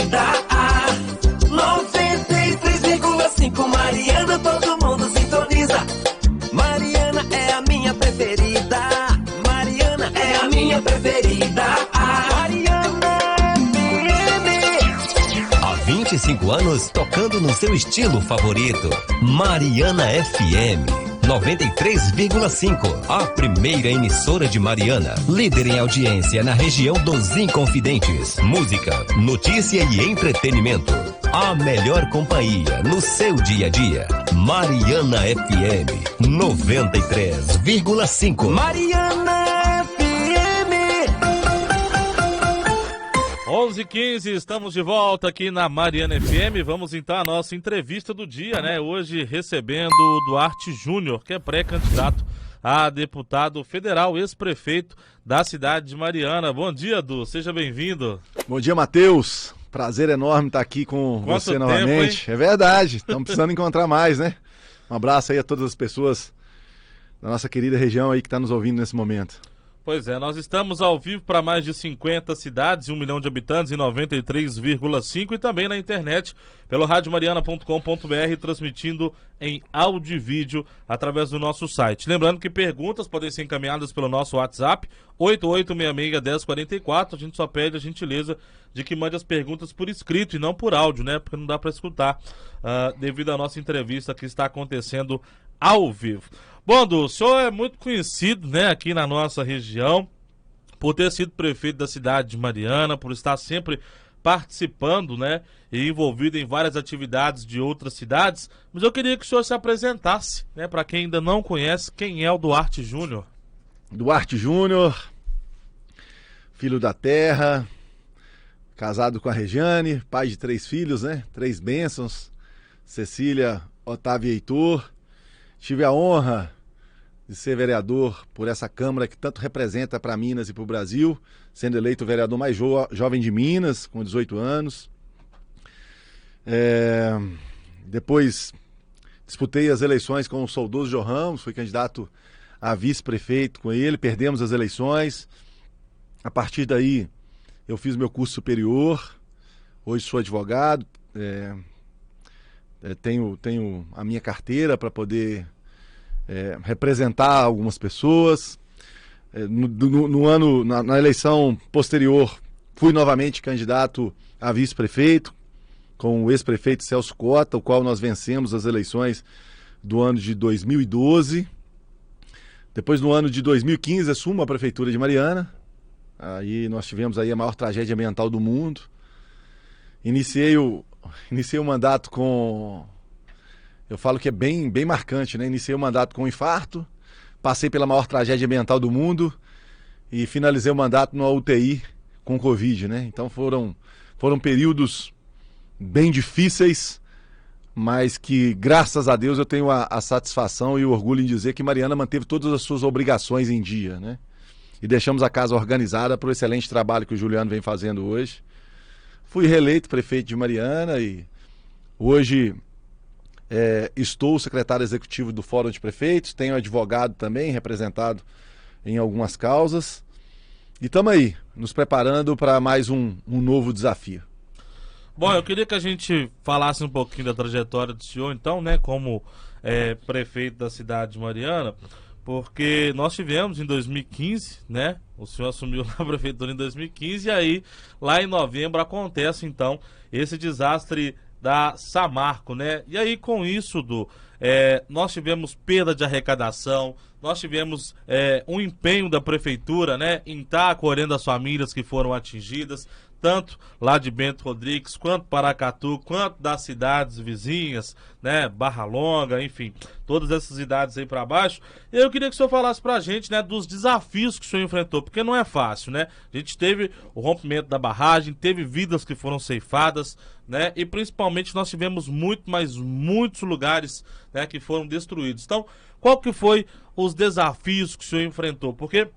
preferida. 93,5 Mariana, todo mundo sintoniza. Mariana é a minha preferida. Mariana é a minha preferida. Mariana FM. Há 25 anos tocando no seu estilo favorito. Mariana FM 93,5. A primeira emissora de Mariana. Líder em audiência na região dos Inconfidentes. Música, notícia e entretenimento. A melhor companhia no seu dia a dia. Mariana FM 93,5. Mariana FM. 11h15, estamos de volta aqui na Mariana FM. Vamos então à nossa entrevista do dia, né? Hoje recebendo o Duarte Júnior, que é pré-candidato a deputado federal, ex-prefeito da cidade de Mariana. Bom dia, Du, seja bem-vindo. Bom dia, Matheus. Prazer enorme estar aqui com você novamente. É verdade, estamos precisando encontrar mais, né? Um abraço aí a todas as pessoas da nossa querida região aí que está nos ouvindo nesse momento. Pois é, nós estamos ao vivo para mais de 50 cidades, 1 milhão de habitantes em 93,5 e também na internet pelo radiomariana.com.br, transmitindo em áudio e vídeo através do nosso site. Lembrando que perguntas podem ser encaminhadas pelo nosso WhatsApp, 8866-1044. A gente só pede a gentileza de que mande as perguntas por escrito e não por áudio, né? Porque não dá para escutar devido à nossa entrevista que está acontecendo ao vivo. Bom, Du, o senhor é muito conhecido, né, aqui na nossa região, por ter sido prefeito da cidade de Mariana, por estar sempre participando, né, e envolvido em várias atividades de outras cidades. Mas eu queria que o senhor se apresentasse, né, para quem ainda não conhece, quem é o Duarte Júnior. Duarte Júnior, filho da terra, casado com a Regiane, pai de 3 filhos, né, 3 bênçãos, Cecília, Otávio e Heitor. Tive a honra de ser vereador por essa Câmara que tanto representa para Minas e para o Brasil, sendo eleito o vereador mais jovem de Minas, com 18 anos. Depois disputei as eleições com o saudoso João Ramos, fui candidato a vice-prefeito com ele, perdemos as eleições. A partir daí eu fiz meu curso superior, hoje sou advogado, tenho a minha carteira para poder representar algumas pessoas. Na eleição posterior, fui novamente candidato a vice-prefeito com o ex-prefeito Celso Cota, o qual nós vencemos as eleições do ano de 2012. Depois, no ano de 2015, assumo a prefeitura de Mariana. Aí nós tivemos aí a maior tragédia ambiental do mundo. Iniciei o mandato com... Eu falo que é bem marcante, né? Iniciei o mandato com um infarto, passei pela maior tragédia ambiental do mundo e finalizei o mandato numa UTI com Covid, né? Então foram períodos bem difíceis, mas que, graças a Deus, eu tenho a satisfação e o orgulho em dizer que Mariana manteve todas as suas obrigações em dia, né? E deixamos a casa organizada para o excelente trabalho que o Juliano vem fazendo hoje. Fui reeleito prefeito de Mariana e hoje estou secretário executivo do Fórum de Prefeitos, tenho advogado também, representado em algumas causas. E estamos aí, nos preparando para mais um novo desafio. Bom, eu queria que a gente falasse um pouquinho da trajetória do senhor, então, né, como prefeito da cidade de Mariana, porque nós tivemos em 2015, né, o senhor assumiu a prefeitura em 2015, e aí, lá em novembro, acontece, então, esse desastre da Samarco, né? E aí, com isso, nós tivemos perda de arrecadação, nós tivemos um empenho da prefeitura, né, em estar acolhendo as famílias que foram atingidas, tanto lá de Bento Rodrigues, quanto Paracatu, quanto das cidades vizinhas, né, Barra Longa, enfim, todas essas cidades aí para baixo. E eu queria que o senhor falasse pra gente, né, dos desafios que o senhor enfrentou, porque não é fácil, né? A gente teve o rompimento da barragem, teve vidas que foram ceifadas, né, e principalmente nós tivemos muitos lugares, né, que foram destruídos. Então, qual que foi os desafios que o senhor enfrentou? Porque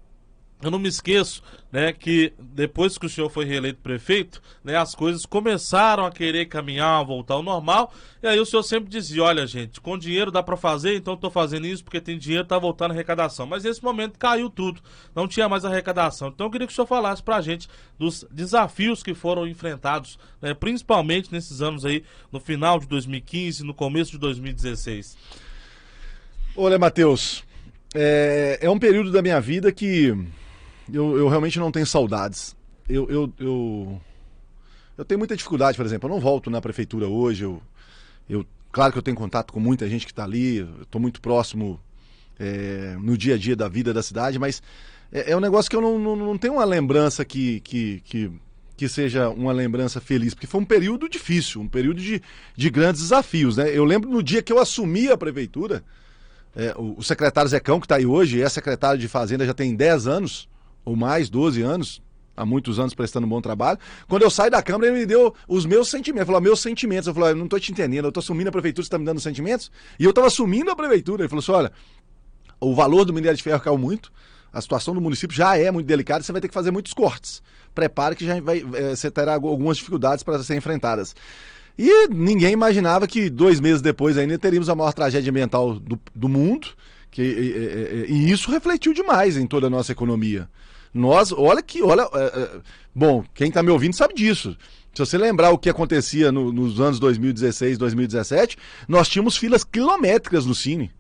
eu não me esqueço, né, que depois que o senhor foi reeleito prefeito, né, as coisas começaram a querer caminhar, voltar ao normal, e aí o senhor sempre dizia, olha gente, com dinheiro dá pra fazer, então eu tô fazendo isso porque tem dinheiro, tá voltando a arrecadação. Mas nesse momento caiu tudo, não tinha mais arrecadação. Então eu queria que o senhor falasse pra gente dos desafios que foram enfrentados, né, principalmente nesses anos aí, no final de 2015, no começo de 2016. Olha, Matheus, é um período da minha vida que eu realmente não tenho saudades. Eu tenho muita dificuldade, por exemplo, eu não volto na prefeitura hoje, claro que eu tenho contato com muita gente que está ali, eu estou muito próximo no dia a dia da vida da cidade, mas é um negócio que eu não tenho uma lembrança que seja uma lembrança feliz, porque foi um período difícil, um período de grandes desafios, né? Eu lembro no dia que eu assumi a prefeitura, o secretário Zecão, que está aí hoje, é secretário de Fazenda já tem 10 anos, ou mais, 12 anos, há muitos anos prestando um bom trabalho. Quando eu saí da Câmara, ele me deu os meus sentimentos. Falou, meus sentimentos. Eu falei, eu não estou te entendendo, eu estou assumindo a prefeitura, você está me dando sentimentos? E eu estava assumindo a prefeitura. Ele falou assim, olha, o valor do minério de ferro caiu muito, a situação do município já é muito delicada, você vai ter que fazer muitos cortes. Prepare que você terá algumas dificuldades para serem enfrentadas. E ninguém imaginava que 2 meses depois ainda teríamos a maior tragédia ambiental do mundo, e isso refletiu demais em toda a nossa economia. Bom, quem está me ouvindo sabe disso. Se você lembrar o que acontecia nos anos 2016, 2017, nós tínhamos filas quilométricas no Cine.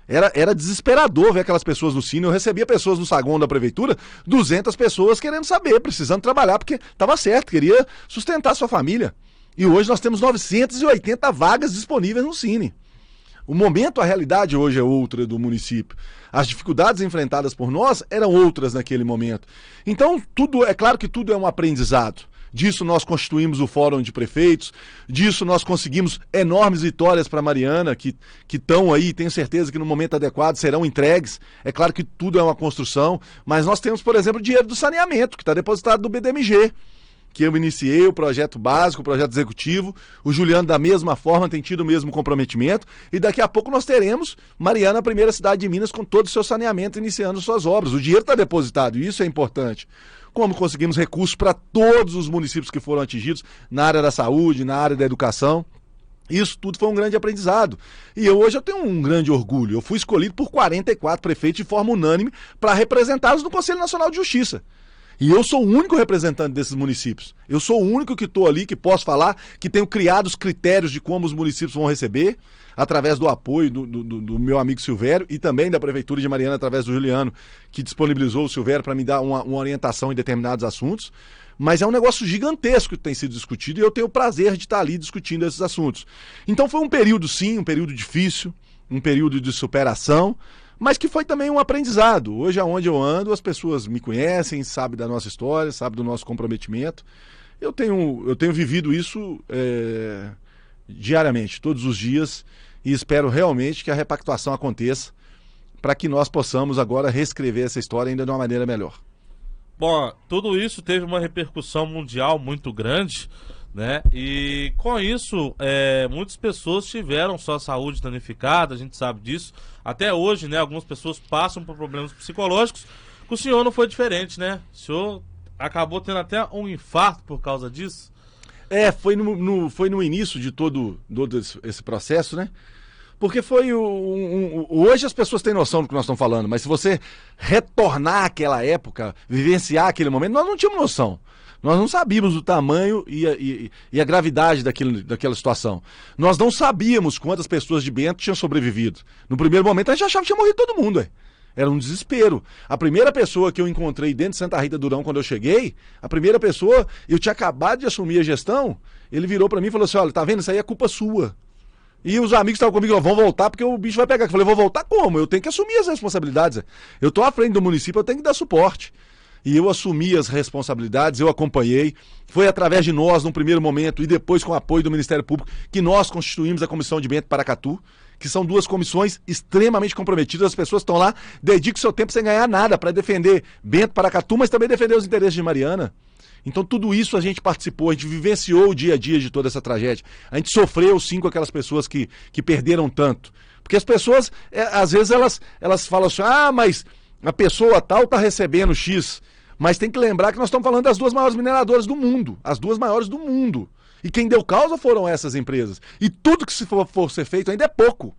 Era desesperador ver aquelas pessoas no Cine. Eu recebia pessoas no saguão da prefeitura, 200 pessoas querendo saber, precisando trabalhar, porque estava certo, queria sustentar sua família. E hoje nós temos 980 vagas disponíveis no Cine. O momento, a realidade hoje é outra do município. As dificuldades enfrentadas por nós eram outras naquele momento. Então, é claro que tudo é um aprendizado. Disso nós constituímos o Fórum de Prefeitos, disso nós conseguimos enormes vitórias para Mariana, que estão aí, tenho certeza que no momento adequado serão entregues. É claro que tudo é uma construção, mas nós temos, por exemplo, o dinheiro do saneamento, que está depositado no BDMG. Que eu iniciei o projeto básico, o projeto executivo, o Juliano da mesma forma tem tido o mesmo comprometimento, e daqui a pouco nós teremos Mariana, a primeira cidade de Minas, com todo o seu saneamento, iniciando suas obras. O dinheiro está depositado, e isso é importante. Como conseguimos recursos para todos os municípios que foram atingidos, na área da saúde, na área da educação. Isso tudo foi um grande aprendizado. E hoje eu tenho um grande orgulho. Eu fui escolhido por 44 prefeitos de forma unânime para representá-los no Conselho Nacional de Justiça. E eu sou o único representante desses municípios. Eu sou o único que estou ali, que posso falar, que tenho criado os critérios de como os municípios vão receber, através do apoio do meu amigo Silvério e também da Prefeitura de Mariana, através do Juliano, que disponibilizou o Silvério para me dar uma orientação em determinados assuntos. Mas é um negócio gigantesco que tem sido discutido e eu tenho o prazer de estar ali discutindo esses assuntos. Então foi um período, sim, um período difícil, um período de superação, mas que foi também um aprendizado. Hoje, aonde eu ando, as pessoas me conhecem, sabem da nossa história, sabem do nosso comprometimento. Eu tenho vivido isso diariamente, todos os dias, e espero realmente que a repactuação aconteça para que nós possamos agora reescrever essa história ainda de uma maneira melhor. Bom, tudo isso teve uma repercussão mundial muito grande, né? E com isso, muitas pessoas tiveram sua saúde danificada, a gente sabe disso. Até hoje, né? Algumas pessoas passam por problemas psicológicos. Com o senhor não foi diferente, né? O senhor acabou tendo até um infarto por causa disso. Foi no início de todo esse processo, né? Porque foi hoje as pessoas têm noção do que nós estamos falando, mas se você retornar àquela época, vivenciar aquele momento, nós não tínhamos noção. Nós não sabíamos o tamanho e a gravidade daquela situação. Nós não sabíamos quantas pessoas de Bento tinham sobrevivido. No primeiro momento a gente achava que tinha morrido todo mundo. Era um desespero. A primeira pessoa que eu encontrei dentro de Santa Rita Durão quando eu cheguei, eu tinha acabado de assumir a gestão, ele virou para mim e falou assim, olha, tá vendo, isso aí é culpa sua. E os amigos que estavam comigo, vão voltar porque o bicho vai pegar. Eu falei, vou voltar como? Eu tenho que assumir as responsabilidades. Eu estou à frente do município, eu tenho que dar suporte. E eu assumi as responsabilidades, eu acompanhei. Foi através de nós, num primeiro momento, e depois com o apoio do Ministério Público, que nós constituímos a Comissão de Bento e Paracatu, que são 2 comissões extremamente comprometidas. As pessoas estão lá, dedicam seu tempo sem ganhar nada para defender Bento e Paracatu, mas também defender os interesses de Mariana. Então tudo isso a gente participou, a gente vivenciou o dia a dia de toda essa tragédia. A gente sofreu sim com aquelas pessoas que perderam tanto. Porque as pessoas, às vezes elas falam assim, mas a pessoa tal está recebendo X, mas tem que lembrar que nós estamos falando das duas maiores mineradoras do mundo, as duas maiores do mundo. E quem deu causa foram essas empresas. E tudo que se for ser feito ainda é pouco,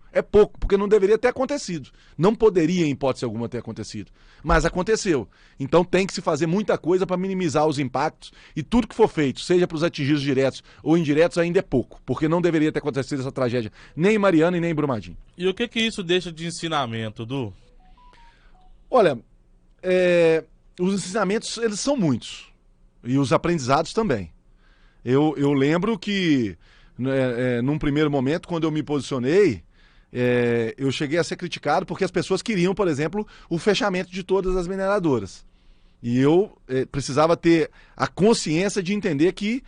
porque não deveria ter acontecido. Não poderia, em hipótese alguma, ter acontecido. Mas aconteceu. Então tem que se fazer muita coisa para minimizar os impactos, e tudo que for feito, seja para os atingidos diretos ou indiretos, ainda é pouco, porque não deveria ter acontecido essa tragédia, nem em Mariana e nem em Brumadinho. E o que isso deixa de ensinamento, Du? Olha, os ensinamentos, eles são muitos, e os aprendizados também. Eu lembro que, num primeiro momento, quando eu me posicionei, eu cheguei a ser criticado porque as pessoas queriam, por exemplo, o fechamento de todas as mineradoras. E eu precisava ter a consciência de entender que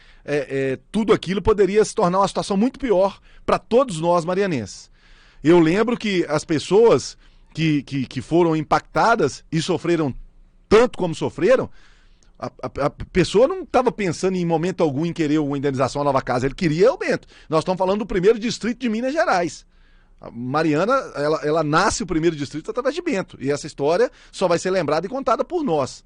tudo aquilo poderia se tornar uma situação muito pior para todos nós marianenses. Eu lembro que as pessoas que foram impactadas e sofreram tanto como sofreram, a pessoa não estava pensando em momento algum em querer uma indenização à Nova Casa, ele queria o Bento. Nós estamos falando do primeiro distrito de Minas Gerais. A Mariana, ela nasce o primeiro distrito através de Bento, e essa história só vai ser lembrada e contada por nós.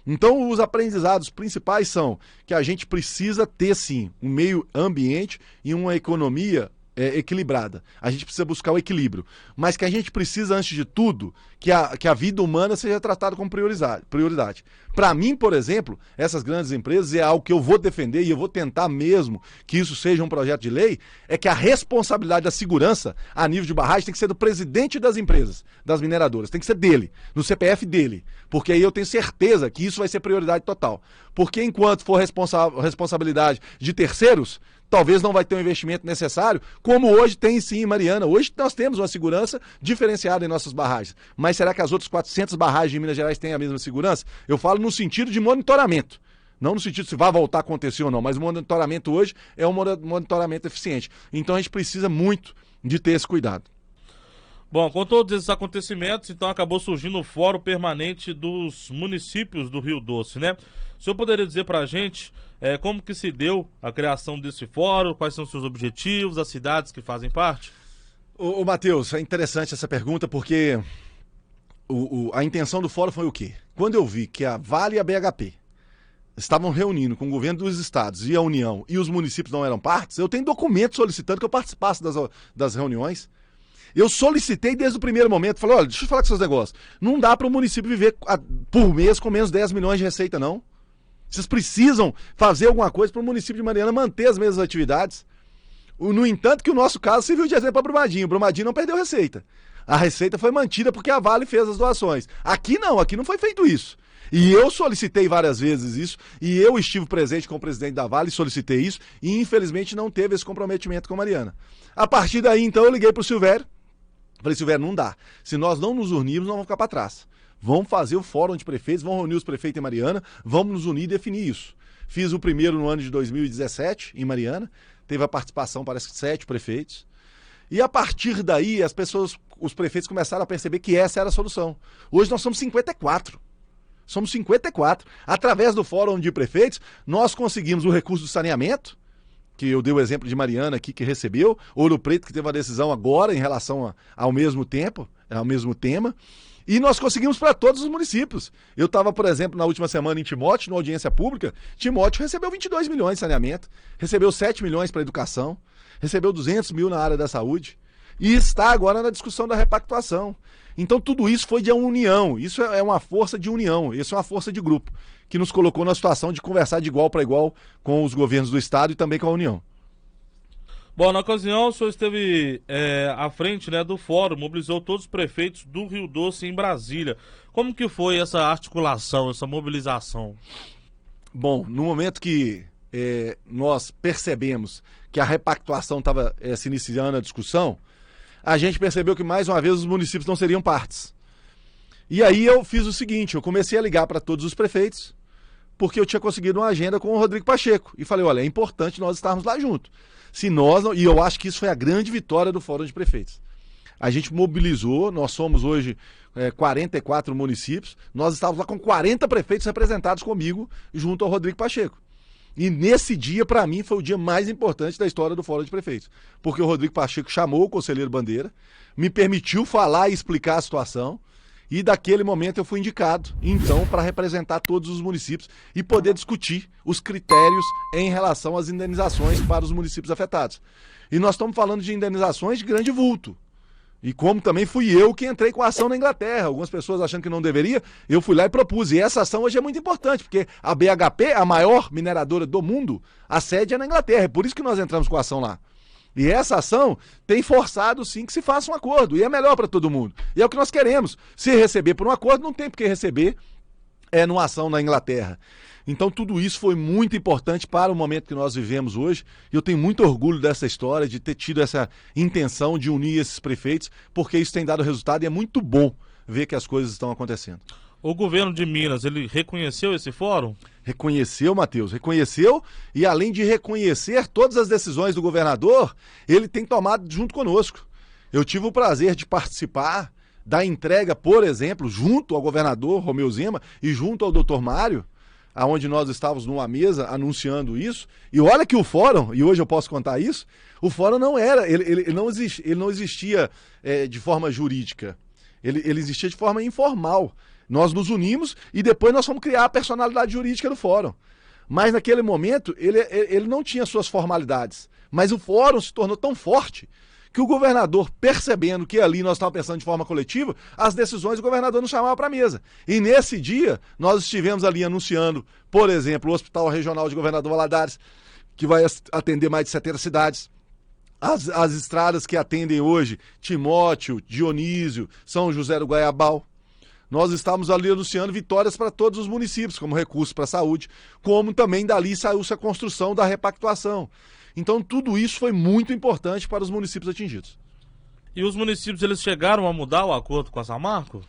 Então, os aprendizados principais são que a gente precisa ter, sim, um meio ambiente e uma economia equilibrada. A gente precisa buscar o equilíbrio. Mas que a gente precisa, antes de tudo, que a vida humana seja tratada como prioridade. Para mim, por exemplo, essas grandes empresas, é algo que eu vou defender e eu vou tentar mesmo que isso seja um projeto de lei, é que a responsabilidade da segurança a nível de barragem tem que ser do presidente das empresas, das mineradoras, tem que ser dele, no CPF dele, porque aí eu tenho certeza que isso vai ser prioridade total. Porque enquanto for responsabilidade de terceiros, talvez não vai ter o investimento necessário, como hoje tem sim em Mariana. Hoje nós temos uma segurança diferenciada em nossas barragens. Mas será que as outras 400 barragens de Minas Gerais têm a mesma segurança? Eu falo no sentido de monitoramento. Não no sentido de se vai voltar a acontecer ou não, mas o monitoramento hoje é um monitoramento eficiente. Então a gente precisa muito de ter esse cuidado. Bom, com todos esses acontecimentos, então acabou surgindo o Fórum Permanente dos Municípios do Rio Doce, né? O senhor poderia dizer pra gente como que se deu a criação desse fórum, quais são os seus objetivos, as cidades que fazem parte? Ô Matheus, é interessante essa pergunta porque a intenção do fórum foi o quê? Quando eu vi que a Vale e a BHP estavam reunindo com o governo dos estados e a União e os municípios não eram partes, eu tenho documentos solicitando que eu participasse das reuniões. Eu solicitei desde o primeiro momento, falei, olha, deixa eu falar com seus negócios, não dá para o município viver por mês com menos 10 milhões de receita, não. Vocês precisam fazer alguma coisa para o município de Mariana manter as mesmas atividades. No entanto, que o nosso caso serviu de exemplo para Brumadinho. Brumadinho não perdeu receita. A receita foi mantida porque a Vale fez as doações. Aqui não foi feito isso. E eu solicitei várias vezes isso, e eu estive presente com o presidente da Vale, solicitei isso, e infelizmente não teve esse comprometimento com Mariana. A partir daí, então, eu liguei para o Silvério. Falei, Silvério, não dá. Se nós não nos unirmos, nós vamos ficar para trás. Vamos fazer o fórum de prefeitos, vamos reunir os prefeitos em Mariana, vamos nos unir e definir isso. Fiz o primeiro no ano de 2017, em Mariana, teve a participação, parece que 7 prefeitos. E a partir daí, os prefeitos começaram a perceber que essa era a solução. Hoje nós somos 54. Somos 54. Através do fórum de prefeitos, nós conseguimos o recurso do saneamento, que eu dei o exemplo de Mariana aqui, que recebeu, Ouro Preto, que teve uma decisão agora em relação ao mesmo tempo, ao mesmo tema. E nós conseguimos para todos os municípios. Eu estava, por exemplo, na última semana em Timóteo, na audiência pública. Timóteo recebeu 22 milhões de saneamento, recebeu 7 milhões para educação, recebeu 200 mil na área da saúde e está agora na discussão da repactuação. Então tudo isso foi de união, isso é uma força de união, isso é uma força de grupo, que nos colocou na situação de conversar de igual para igual com os governos do estado e também com a União. Bom, na ocasião, o senhor esteve à frente, né, do fórum, mobilizou todos os prefeitos do Rio Doce em Brasília. Como que foi essa articulação, essa mobilização? Bom, no momento que nós percebemos que a repactuação estava se iniciando a discussão, a gente percebeu que mais uma vez os municípios não seriam partes. E aí eu fiz o seguinte, eu comecei a ligar para todos os prefeitos, porque eu tinha conseguido uma agenda com o Rodrigo Pacheco. E falei, olha, é importante nós estarmos lá juntos. Se nós não, e eu acho que isso foi a grande vitória do Fórum de Prefeitos. A gente mobilizou, nós somos hoje 44 municípios, nós estávamos lá com 40 prefeitos representados comigo, junto ao Rodrigo Pacheco. E nesse dia, para mim, foi o dia mais importante da história do Fórum de Prefeitos. Porque o Rodrigo Pacheco chamou o conselheiro Bandeira, me permitiu falar e explicar a situação, E daquele momento eu fui indicado, então, para representar todos os municípios e poder discutir os critérios em relação às indenizações para os municípios afetados. E nós estamos falando de indenizações de grande vulto. E como também fui eu que entrei com a ação na Inglaterra, algumas pessoas achando que não deveria, eu fui lá e propus. E essa ação hoje é muito importante, porque a BHP, a maior mineradora do mundo, a sede é na Inglaterra, é por isso que nós entramos com a ação lá. E essa ação tem forçado, sim, que se faça um acordo. E é melhor para todo mundo. E é o que nós queremos. Se receber por um acordo, não tem por que receber numa ação na Inglaterra. Então tudo isso foi muito importante para o momento que nós vivemos hoje. E eu tenho muito orgulho dessa história, de ter tido essa intenção de unir esses prefeitos, porque isso tem dado resultado e é muito bom ver que as coisas estão acontecendo. O governo de Minas, ele reconheceu esse fórum? Reconheceu, Matheus, reconheceu, e além de reconhecer todas as decisões do governador, ele tem tomado junto conosco. Eu tive o prazer de participar da entrega, por exemplo, junto ao governador Romeu Zema e junto ao doutor Mário, aonde nós estávamos numa mesa anunciando isso, e olha que o fórum, e hoje eu posso contar isso, o fórum não era, ele não existia de forma jurídica, ele existia de forma informal. Nós nos unimos e depois nós fomos criar a personalidade jurídica do fórum. Mas naquele momento ele não tinha suas formalidades. Mas o fórum se tornou tão forte que o governador, percebendo que ali nós estávamos pensando de forma coletiva, as decisões o governador nos chamava para a mesa. E nesse dia nós estivemos ali anunciando, por exemplo, o Hospital Regional de Governador Valadares, que vai atender mais de 70 cidades. As estradas que atendem hoje, Timóteo, Dionísio, São José do Goiabal. Nós estávamos ali anunciando vitórias para todos os municípios, como recurso para a saúde, como também dali saiu-se a construção da repactuação. Então tudo isso foi muito importante para os municípios atingidos. E os municípios, eles chegaram a mudar o acordo com a Samarco?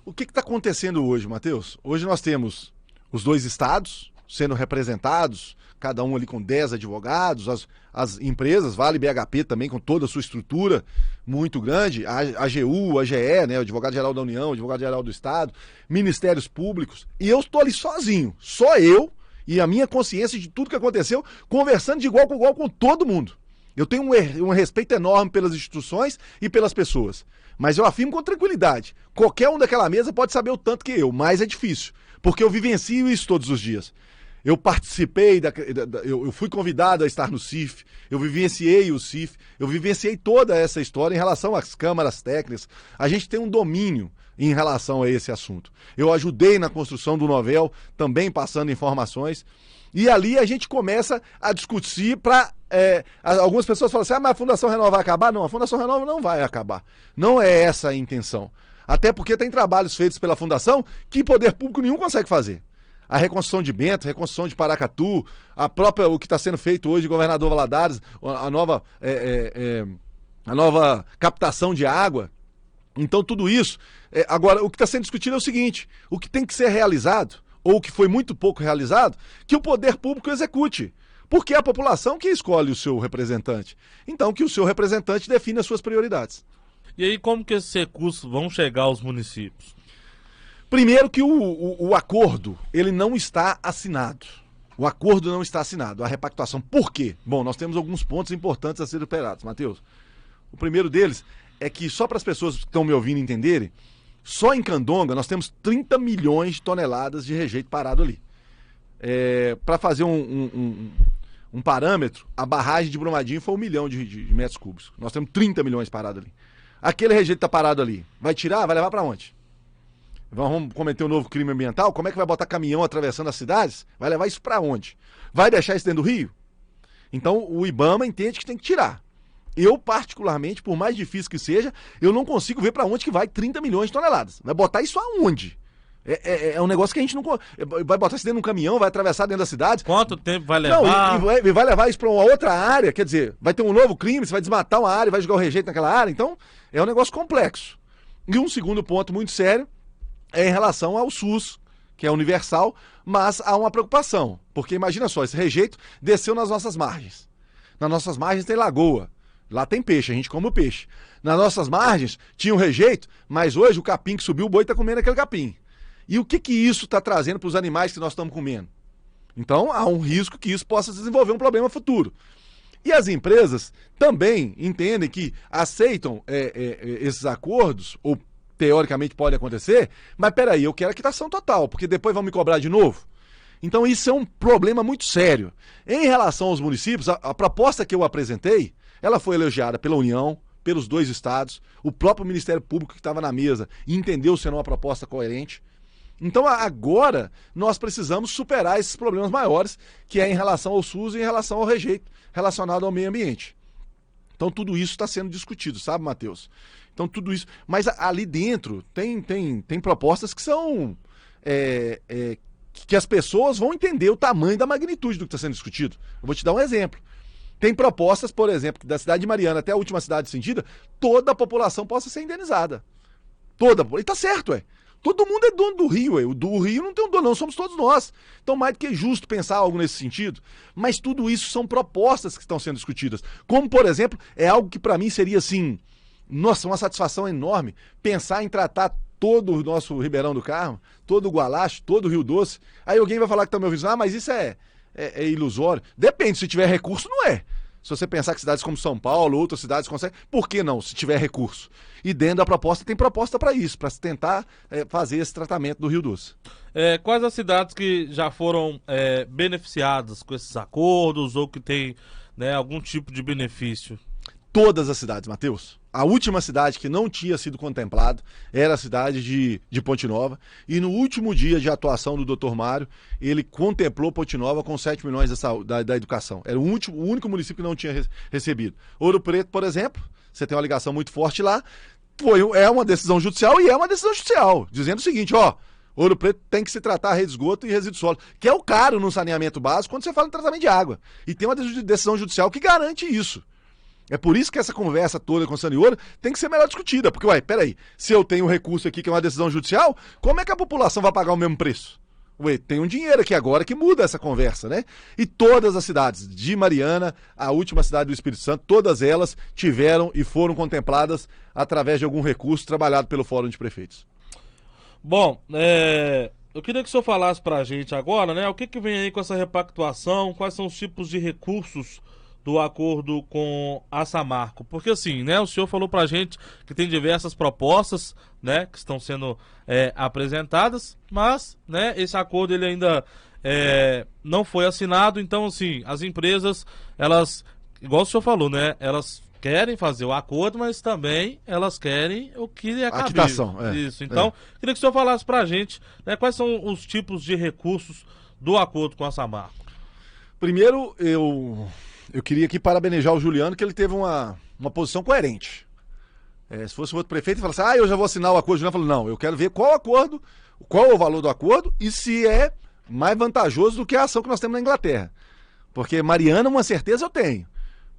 O que está acontecendo hoje, Matheus? Hoje nós temos os dois estados sendo representados, cada um ali com 10 advogados, as empresas, Vale BHP também com toda a sua estrutura muito grande, a AGU, a AGE, né, o Advogado-Geral da União, o Advogado-Geral do Estado, Ministérios Públicos, e eu estou ali sozinho, só eu e a minha consciência de tudo que aconteceu, conversando de igual com todo mundo. Eu tenho um respeito enorme pelas instituições e pelas pessoas, mas eu afirmo com tranquilidade, qualquer um daquela mesa pode saber o tanto que eu, mas é difícil, porque eu vivencio isso todos os dias. Eu participei, eu fui convidado a estar no CIF, eu vivenciei o CIF, eu vivenciei toda essa história em relação às câmaras técnicas. A gente tem um domínio em relação a esse assunto. Eu ajudei na construção do Novel, também passando informações, e ali a gente começa a discutir para... algumas pessoas falam assim, mas a Fundação Renova vai acabar? Não, a Fundação Renova não vai acabar. Não é essa a intenção. Até porque tem trabalhos feitos pela Fundação que poder público nenhum consegue fazer. A reconstrução de Bento, a reconstrução de Paracatu, o que está sendo feito hoje de Governador Valadares, a nova captação de água. Então tudo isso, agora o que está sendo discutido é o seguinte, o que tem que ser realizado, ou o que foi muito pouco realizado, que o poder público execute. Porque é a população que escolhe o seu representante. Então que o seu representante define as suas prioridades. E aí como que esses recursos vão chegar aos municípios? Primeiro que o acordo, ele não está assinado. O acordo não está assinado, a repactuação. Por quê? Bom, nós temos alguns pontos importantes a serem operados, Matheus. O primeiro deles é que, só para as pessoas que estão me ouvindo entenderem, só em Candonga nós temos 30 milhões de toneladas de rejeito parado ali. Para fazer um parâmetro, a barragem de Brumadinho foi 1 milhão de metros cúbicos. Nós temos 30 milhões parados ali. Aquele rejeito está parado ali. Vai tirar? Vai levar para onde? Vamos cometer um novo crime ambiental? Como é que vai botar caminhão atravessando as cidades? Vai levar isso para onde? Vai deixar isso dentro do rio? Então o IBAMA entende que tem que tirar. Eu, particularmente, por mais difícil que seja, eu não consigo ver para onde que vai 30 milhões de toneladas. Vai botar isso aonde? É um negócio que a gente não... Vai botar isso dentro de um caminhão, vai atravessar dentro das cidades. Quanto tempo vai levar? Não, e vai levar isso para uma outra área, quer dizer, vai ter um novo crime, você vai desmatar uma área, vai jogar o rejeito naquela área. Então, é um negócio complexo. E um segundo ponto muito sério é em relação ao SUS, que é universal, mas há uma preocupação, porque imagina só, esse rejeito desceu nas nossas margens. Nas nossas margens tem lagoa, lá tem peixe, a gente come o peixe. Nas nossas margens tinha um rejeito, mas hoje o capim que subiu, o boi está comendo aquele capim. E o que isso está trazendo para os animais que nós estamos comendo? Então há um risco que isso possa desenvolver um problema futuro. E as empresas também entendem que aceitam esses acordos, ou teoricamente pode acontecer, mas peraí, eu quero a quitação total, porque depois vão me cobrar de novo. Então isso é um problema muito sério. Em relação aos municípios, a proposta que eu apresentei, ela foi elogiada pela União, pelos 2 estados, o próprio Ministério Público que estava na mesa entendeu ser uma proposta coerente. Então agora nós precisamos superar esses problemas maiores, que é em relação ao SUS e em relação ao rejeito relacionado ao meio ambiente. Então tudo isso está sendo discutido, sabe, Matheus? Então tudo isso... Mas ali dentro tem propostas que são... que as pessoas vão entender o tamanho da magnitude do que está sendo discutido. Eu vou te dar um exemplo. Tem propostas, por exemplo, que da cidade de Mariana até a última cidade cindida, toda a população possa ser indenizada. Toda. E tá certo, ué. Todo mundo é dono do Rio, ué. Do Rio não tem um dono, não, somos todos nós. Então, mais do que justo pensar algo nesse sentido. Mas tudo isso são propostas que estão sendo discutidas. Como, por exemplo, é algo que para mim seria assim, nossa, uma satisfação enorme, pensar em tratar todo o nosso Ribeirão do Carmo, todo o Gualache, todo o Rio Doce. Aí alguém vai falar que tá me ouvindo, mas isso é ilusório. Depende, se tiver recurso, não é. Se você pensar que cidades como São Paulo, outras cidades conseguem, por que não, se tiver recurso? E dentro da proposta, tem proposta para isso, para se tentar fazer esse tratamento do Rio Doce. Quais as cidades que já foram beneficiadas com esses acordos ou que têm, né, algum tipo de benefício? Todas as cidades, Matheus. A última cidade que não tinha sido contemplada era a cidade de Ponte Nova. E no último dia de atuação do Dr. Mário, ele contemplou Ponte Nova com 7 milhões da educação. Era o único município que não tinha recebido. Ouro Preto, por exemplo, você tem uma ligação muito forte lá, é uma decisão judicial e é uma decisão judicial, dizendo o seguinte, Ouro Preto tem que se tratar rede de esgoto e resíduo sólido, que é o caro no saneamento básico quando você fala em tratamento de água. E tem uma decisão judicial que garante isso. É por isso que essa conversa toda com o Sanioro tem que ser melhor discutida. Porque, peraí, se eu tenho um recurso aqui que é uma decisão judicial, como é que a população vai pagar o mesmo preço? Tem um dinheiro aqui agora que muda essa conversa, né? E todas as cidades, de Mariana, a última cidade do Espírito Santo, todas elas tiveram e foram contempladas através de algum recurso trabalhado pelo Fórum de Prefeitos. Bom, eu queria que o senhor falasse pra gente agora, né? O que vem aí com essa repactuação, quais são os tipos de recursos do acordo com a Samarco, porque assim, né, o senhor falou pra gente que tem diversas propostas, né, que estão sendo apresentadas, mas, né, esse acordo ele ainda não foi assinado, então assim, as empresas, elas, igual o senhor falou, né, elas querem fazer o acordo, mas também elas querem o que é cabível. A quitação, Isso, então, queria que o senhor falasse pra gente, né, quais são os tipos de recursos do acordo com a Samarco. Primeiro, eu queria aqui parabenejar o Juliano, que ele teve uma posição coerente. Se fosse outro prefeito, ele falasse, eu já vou assinar o acordo. O Juliano falou, não, eu quero ver qual acordo, qual é o valor do acordo e se é mais vantajoso do que a ação que nós temos na Inglaterra. Porque Mariana, uma certeza eu tenho.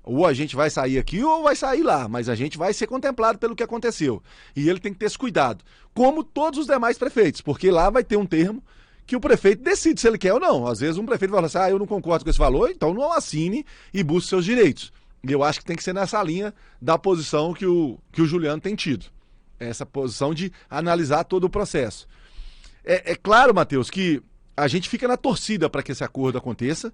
Ou a gente vai sair aqui ou vai sair lá, mas a gente vai ser contemplado pelo que aconteceu. E ele tem que ter esse cuidado, como todos os demais prefeitos, porque lá vai ter um termo que o prefeito decide se ele quer ou não. Às vezes um prefeito vai falar assim, eu não concordo com esse valor, então não assine e busque seus direitos. E eu acho que tem que ser nessa linha da posição que o Juliano tem tido. Essa posição de analisar todo o processo. É claro, Matheus, que a gente fica na torcida para que esse acordo aconteça,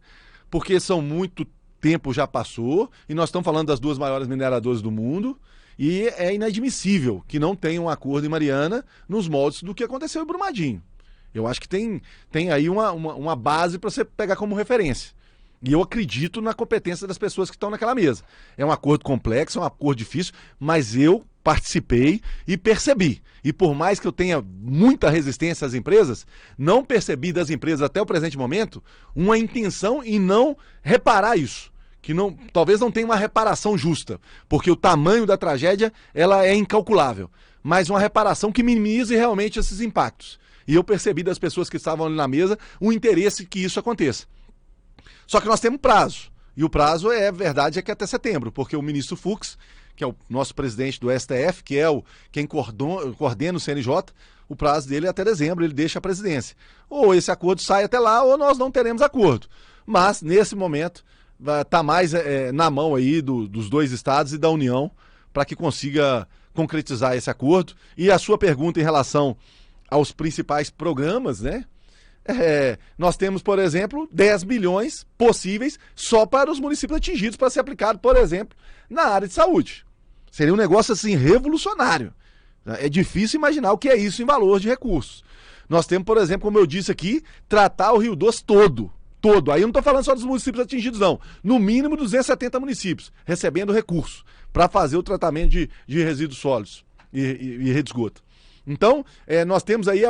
porque muito tempo já passou, e nós estamos falando das 2 maiores mineradoras do mundo, e é inadmissível que não tenha um acordo em Mariana nos moldes do que aconteceu em Brumadinho. Eu acho que tem aí uma base para você pegar como referência. E eu acredito na competência das pessoas que estão naquela mesa. É um acordo complexo, é um acordo difícil, mas eu participei e percebi. E por mais que eu tenha muita resistência às empresas, não percebi das empresas até o presente momento uma intenção em não reparar isso. Que talvez não tenha uma reparação justa, porque o tamanho da tragédia ela é incalculável. Mas uma reparação que minimize realmente esses impactos. E eu percebi das pessoas que estavam ali na mesa o interesse que isso aconteça. Só que nós temos prazo. E o prazo, verdade, é que é até setembro, porque o ministro Fux, que é o nosso presidente do STF, que é quem coordena o CNJ, o prazo dele é até dezembro, ele deixa a presidência. Ou esse acordo sai até lá, ou nós não teremos acordo. Mas, nesse momento, está mais na mão aí dos 2 estados e da União para que consiga concretizar esse acordo. E a sua pergunta em relação aos principais programas, né? Nós temos, por exemplo, 10 bilhões possíveis só para os municípios atingidos para ser aplicado, por exemplo, na área de saúde. Seria um negócio assim revolucionário. É difícil imaginar o que é isso em valor de recursos. Nós temos, por exemplo, como eu disse aqui, tratar o Rio Doce todo. Aí eu não estou falando só dos municípios atingidos, não. No mínimo 270 municípios recebendo recurso para fazer o tratamento de resíduos sólidos e rede de esgoto. Então, nós temos aí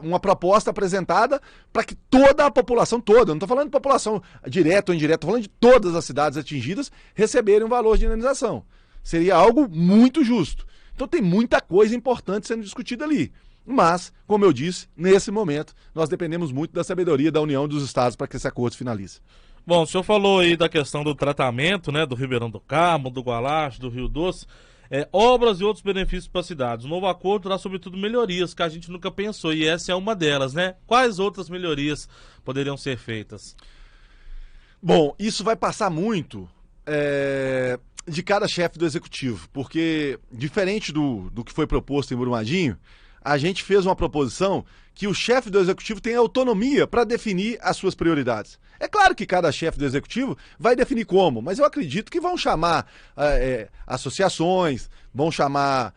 uma proposta apresentada para que toda a população toda, eu não estou falando de população direta ou indireta, estou falando de todas as cidades atingidas receberem um valor de indenização. Seria algo muito justo. Então tem muita coisa importante sendo discutida ali. Mas, como eu disse, nesse momento, nós dependemos muito da sabedoria da União dos Estados para que esse acordo se finalize. Bom, o senhor falou aí da questão do tratamento, né, do Ribeirão do Carmo, do Gualache, do Rio Doce, obras e outros benefícios para a cidade. O novo acordo traz, sobretudo, melhorias que a gente nunca pensou, e essa é uma delas, né? Quais outras melhorias poderiam ser feitas? Bom, isso vai passar muito de cada chefe do executivo, porque, diferente do que foi proposto em Brumadinho, a gente fez uma proposição que o chefe do executivo tem autonomia para definir as suas prioridades. É claro que cada chefe do executivo vai definir como, mas eu acredito que vão chamar associações, vão chamar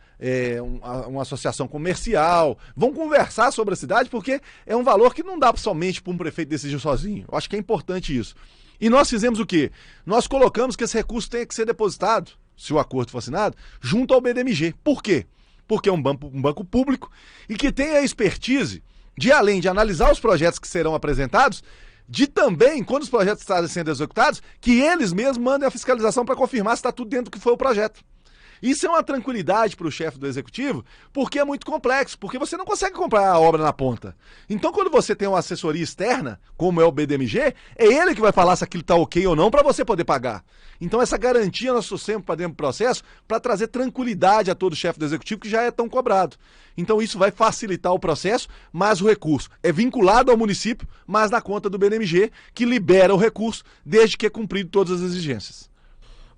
uma associação comercial, vão conversar sobre a cidade, porque é um valor que não dá somente para um prefeito decidir sozinho. Eu acho que é importante isso. E nós fizemos o quê? Nós colocamos que esse recurso tenha que ser depositado, se o acordo for assinado, junto ao BDMG. Por quê? Porque é um banco público e que tem a expertise de, além de analisar os projetos que serão apresentados, de também, quando os projetos estarem sendo executados, que eles mesmos mandem a fiscalização para confirmar se está tudo dentro do que foi o projeto. Isso é uma tranquilidade para o chefe do executivo, porque é muito complexo, porque você não consegue comprar a obra na ponta. Então, quando você tem uma assessoria externa, como é o BDMG, é ele que vai falar se aquilo está ok ou não para você poder pagar. Então, essa garantia nós trouxemos para dentro do processo para trazer tranquilidade a todo chefe do executivo que já é tão cobrado. Então, isso vai facilitar o processo, mas o recurso é vinculado ao município, mas na conta do BDMG, que libera o recurso desde que é cumprido todas as exigências.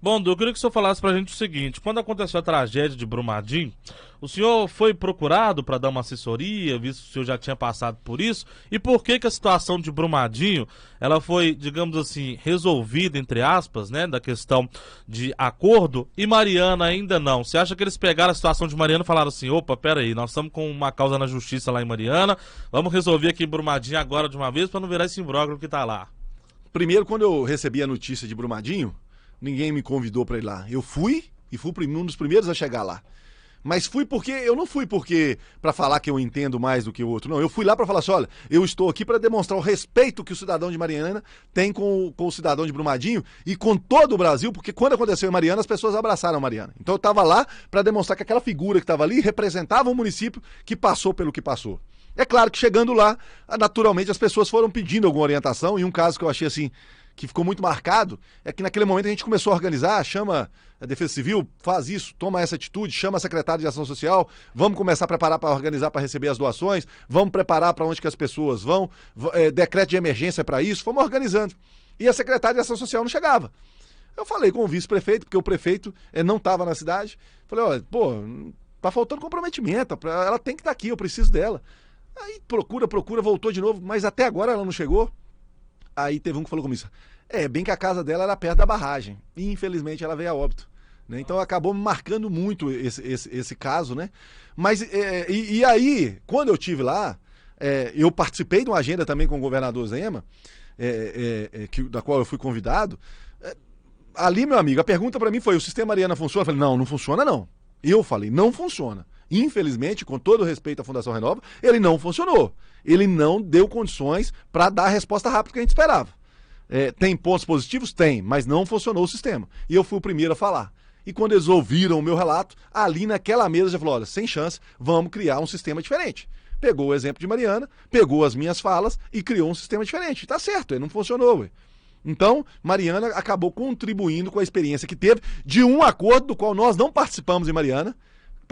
Bom, eu queria que o senhor falasse pra gente o seguinte: quando aconteceu a tragédia de Brumadinho, o senhor foi procurado para dar uma assessoria, visto que o senhor já tinha passado por isso? E por que a situação de Brumadinho, ela foi, digamos assim, resolvida, entre aspas, né, da questão de acordo, e Mariana ainda não? Você acha que eles pegaram a situação de Mariana e falaram assim: opa, peraí, nós estamos com uma causa na justiça lá em Mariana, vamos resolver aqui em Brumadinho agora de uma vez para não virar esse imbróglio que tá lá? Primeiro, quando eu recebi a notícia de Brumadinho, ninguém me convidou para ir lá. Eu fui e fui um dos primeiros a chegar lá. Mas eu não fui porque para falar que eu entendo mais do que o outro. Não, eu fui lá para falar assim: olha, eu estou aqui para demonstrar o respeito que o cidadão de Mariana tem com o cidadão de Brumadinho e com todo o Brasil, porque quando aconteceu em Mariana, as pessoas abraçaram a Mariana. Então eu estava lá para demonstrar que aquela figura que estava ali representava um município que passou pelo que passou. É claro que chegando lá, naturalmente as pessoas foram pedindo alguma orientação, e um caso que eu achei assim, que ficou muito marcado, é que naquele momento a gente começou a organizar, chama a Defesa Civil, faz isso, toma essa atitude, chama a secretária de Ação Social, vamos começar a preparar para organizar, para receber as doações, vamos preparar para onde que as pessoas vão, decreto de emergência para isso, fomos organizando. E a secretária de Ação Social não chegava. Eu falei com o vice-prefeito, porque o prefeito não estava na cidade, falei: olha, tá faltando comprometimento, ela tem que estar aqui, eu preciso dela. Aí procura, voltou de novo, mas até agora ela não chegou. Aí teve um que falou comigo: bem que a casa dela era perto da barragem, e infelizmente ela veio a óbito, né? Então acabou me marcando muito esse caso, né? Mas, e aí, quando eu estive lá, eu participei de uma agenda também com o governador Zema, da qual eu fui convidado. Ali, meu amigo, a pergunta para mim foi: o sistema Mariana funciona? Eu falei: não funciona não. Eu falei: não funciona. Infelizmente, com todo o respeito à Fundação Renova, ele não funcionou. Ele não deu condições para dar a resposta rápida que a gente esperava. Tem pontos positivos? Tem, mas não funcionou o sistema. E eu fui o primeiro a falar. E quando eles ouviram o meu relato, ali naquela mesa já falou: olha, sem chance, vamos criar um sistema diferente. Pegou o exemplo de Mariana, pegou as minhas falas e criou um sistema diferente. Tá certo, ele não funcionou, ué. Então, Mariana acabou contribuindo com a experiência que teve de um acordo do qual nós não participamos em Mariana.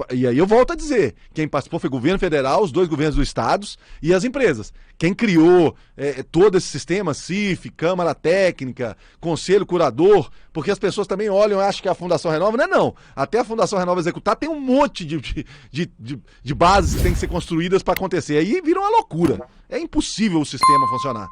E aí eu volto a dizer, quem participou foi o governo federal, os dois governos dos estados e as empresas. Quem criou todo esse sistema, CIF, Câmara Técnica, Conselho Curador, porque as pessoas também olham e acham que a Fundação Renova, não. Até a Fundação Renova executar tem um monte de bases que tem que ser construídas para acontecer. Aí vira uma loucura. É impossível o sistema funcionar.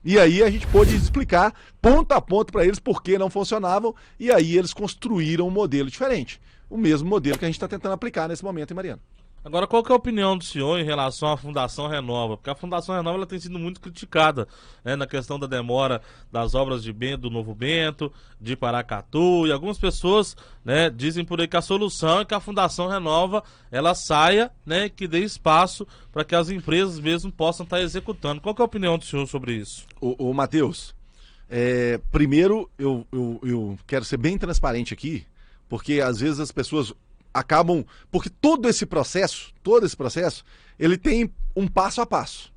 E aí a gente pôde explicar ponto a ponto para eles por que não funcionavam, e aí eles construíram um modelo diferente. O mesmo modelo que a gente está tentando aplicar nesse momento em Mariana. Agora, qual que é a opinião do senhor em relação à Fundação Renova? Porque a Fundação Renova ela tem sido muito criticada, né, na questão da demora das obras de Bento, do Novo Bento, de Paracatu, e algumas pessoas, né, dizem por aí que a solução é que a Fundação Renova ela saia, né, que dê espaço para que as empresas mesmo possam estar executando. Qual que é a opinião do senhor sobre isso? Ô Matheus, primeiro eu quero ser bem transparente aqui, porque às vezes as pessoas acabam, porque todo esse processo, ele tem um passo a passo.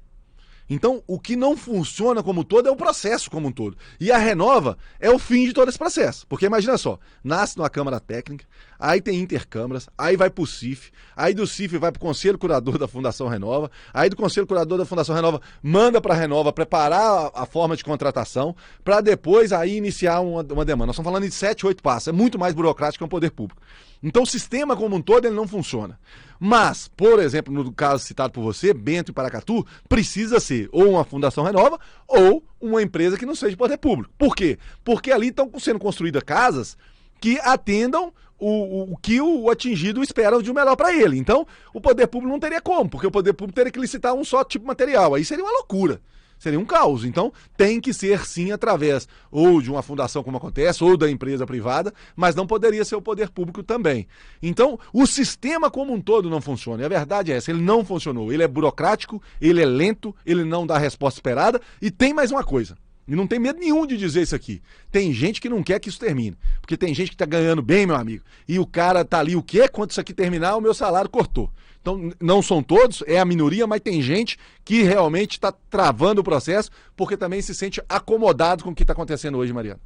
Então, o que não funciona como todo é o processo como um todo. E a Renova é o fim de todo esse processo. Porque imagina só, nasce numa Câmara Técnica, aí tem intercâmaras, aí vai pro CIF, aí do CIF vai pro Conselho Curador da Fundação Renova, aí do Conselho Curador da Fundação Renova manda para a Renova preparar a forma de contratação, para depois aí iniciar uma demanda. Nós estamos falando de 7, 8 passos, é muito mais burocrático que um poder público. Então o sistema como um todo ele não funciona. Mas, por exemplo, no caso citado por você, Bento e Paracatu, precisa ser ou uma Fundação Renova ou uma empresa que não seja de poder público. Por quê? Porque ali estão sendo construídas casas que atendam o que o atingido espera de um melhor para ele. Então, o poder público não teria como, porque o poder público teria que licitar um só tipo de material. Aí seria uma loucura. Seria um caos. Então, tem que ser sim através ou de uma fundação, como acontece, ou da empresa privada, mas não poderia ser o poder público também. Então, o sistema como um todo não funciona. E a verdade é essa, ele não funcionou. Ele é burocrático, ele é lento, ele não dá a resposta esperada. E tem mais uma coisa, e não tem medo nenhum de dizer isso aqui. Tem gente que não quer que isso termine. Porque tem gente que tá ganhando bem, meu amigo. E o cara tá ali, o quê? Quando isso aqui terminar, o meu salário cortou. Então, não são todos, é a minoria, mas tem gente que realmente está travando o processo porque também se sente acomodado com o que está acontecendo hoje, Mariana.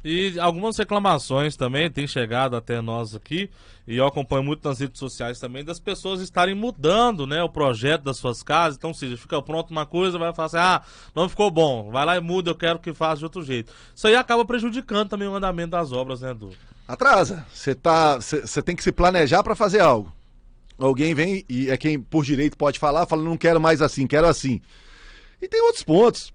E algumas reclamações também têm chegado até nós aqui, e eu acompanho muito nas redes sociais também, das pessoas estarem mudando, né, o projeto das suas casas. Então, se fica pronto uma coisa, vai falar assim, não ficou bom, vai lá e muda, eu quero que faça de outro jeito. Isso aí acaba prejudicando também o andamento das obras, né, Edu? Atrasa, você tem que se planejar para fazer algo. Alguém vem e é quem por direito pode falar, fala, não quero mais assim, quero assim. E tem outros pontos.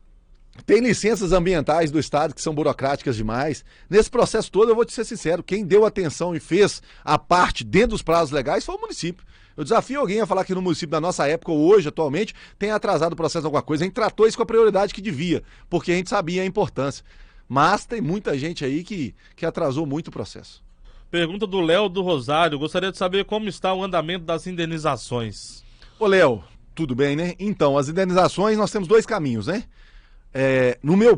Tem licenças ambientais do Estado que são burocráticas demais. Nesse processo todo, eu vou te ser sincero, quem deu atenção e fez a parte dentro dos prazos legais foi o município. Eu desafio alguém a falar que no município da nossa época, ou hoje, atualmente, tem atrasado o processo de alguma coisa. A gente tratou isso com a prioridade que devia, porque a gente sabia a importância. Mas tem muita gente aí que atrasou muito o processo. Pergunta do Léo do Rosário. Gostaria de saber como está o andamento das indenizações. Ô, Léo, tudo bem, né? Então, as indenizações, nós temos dois caminhos, né?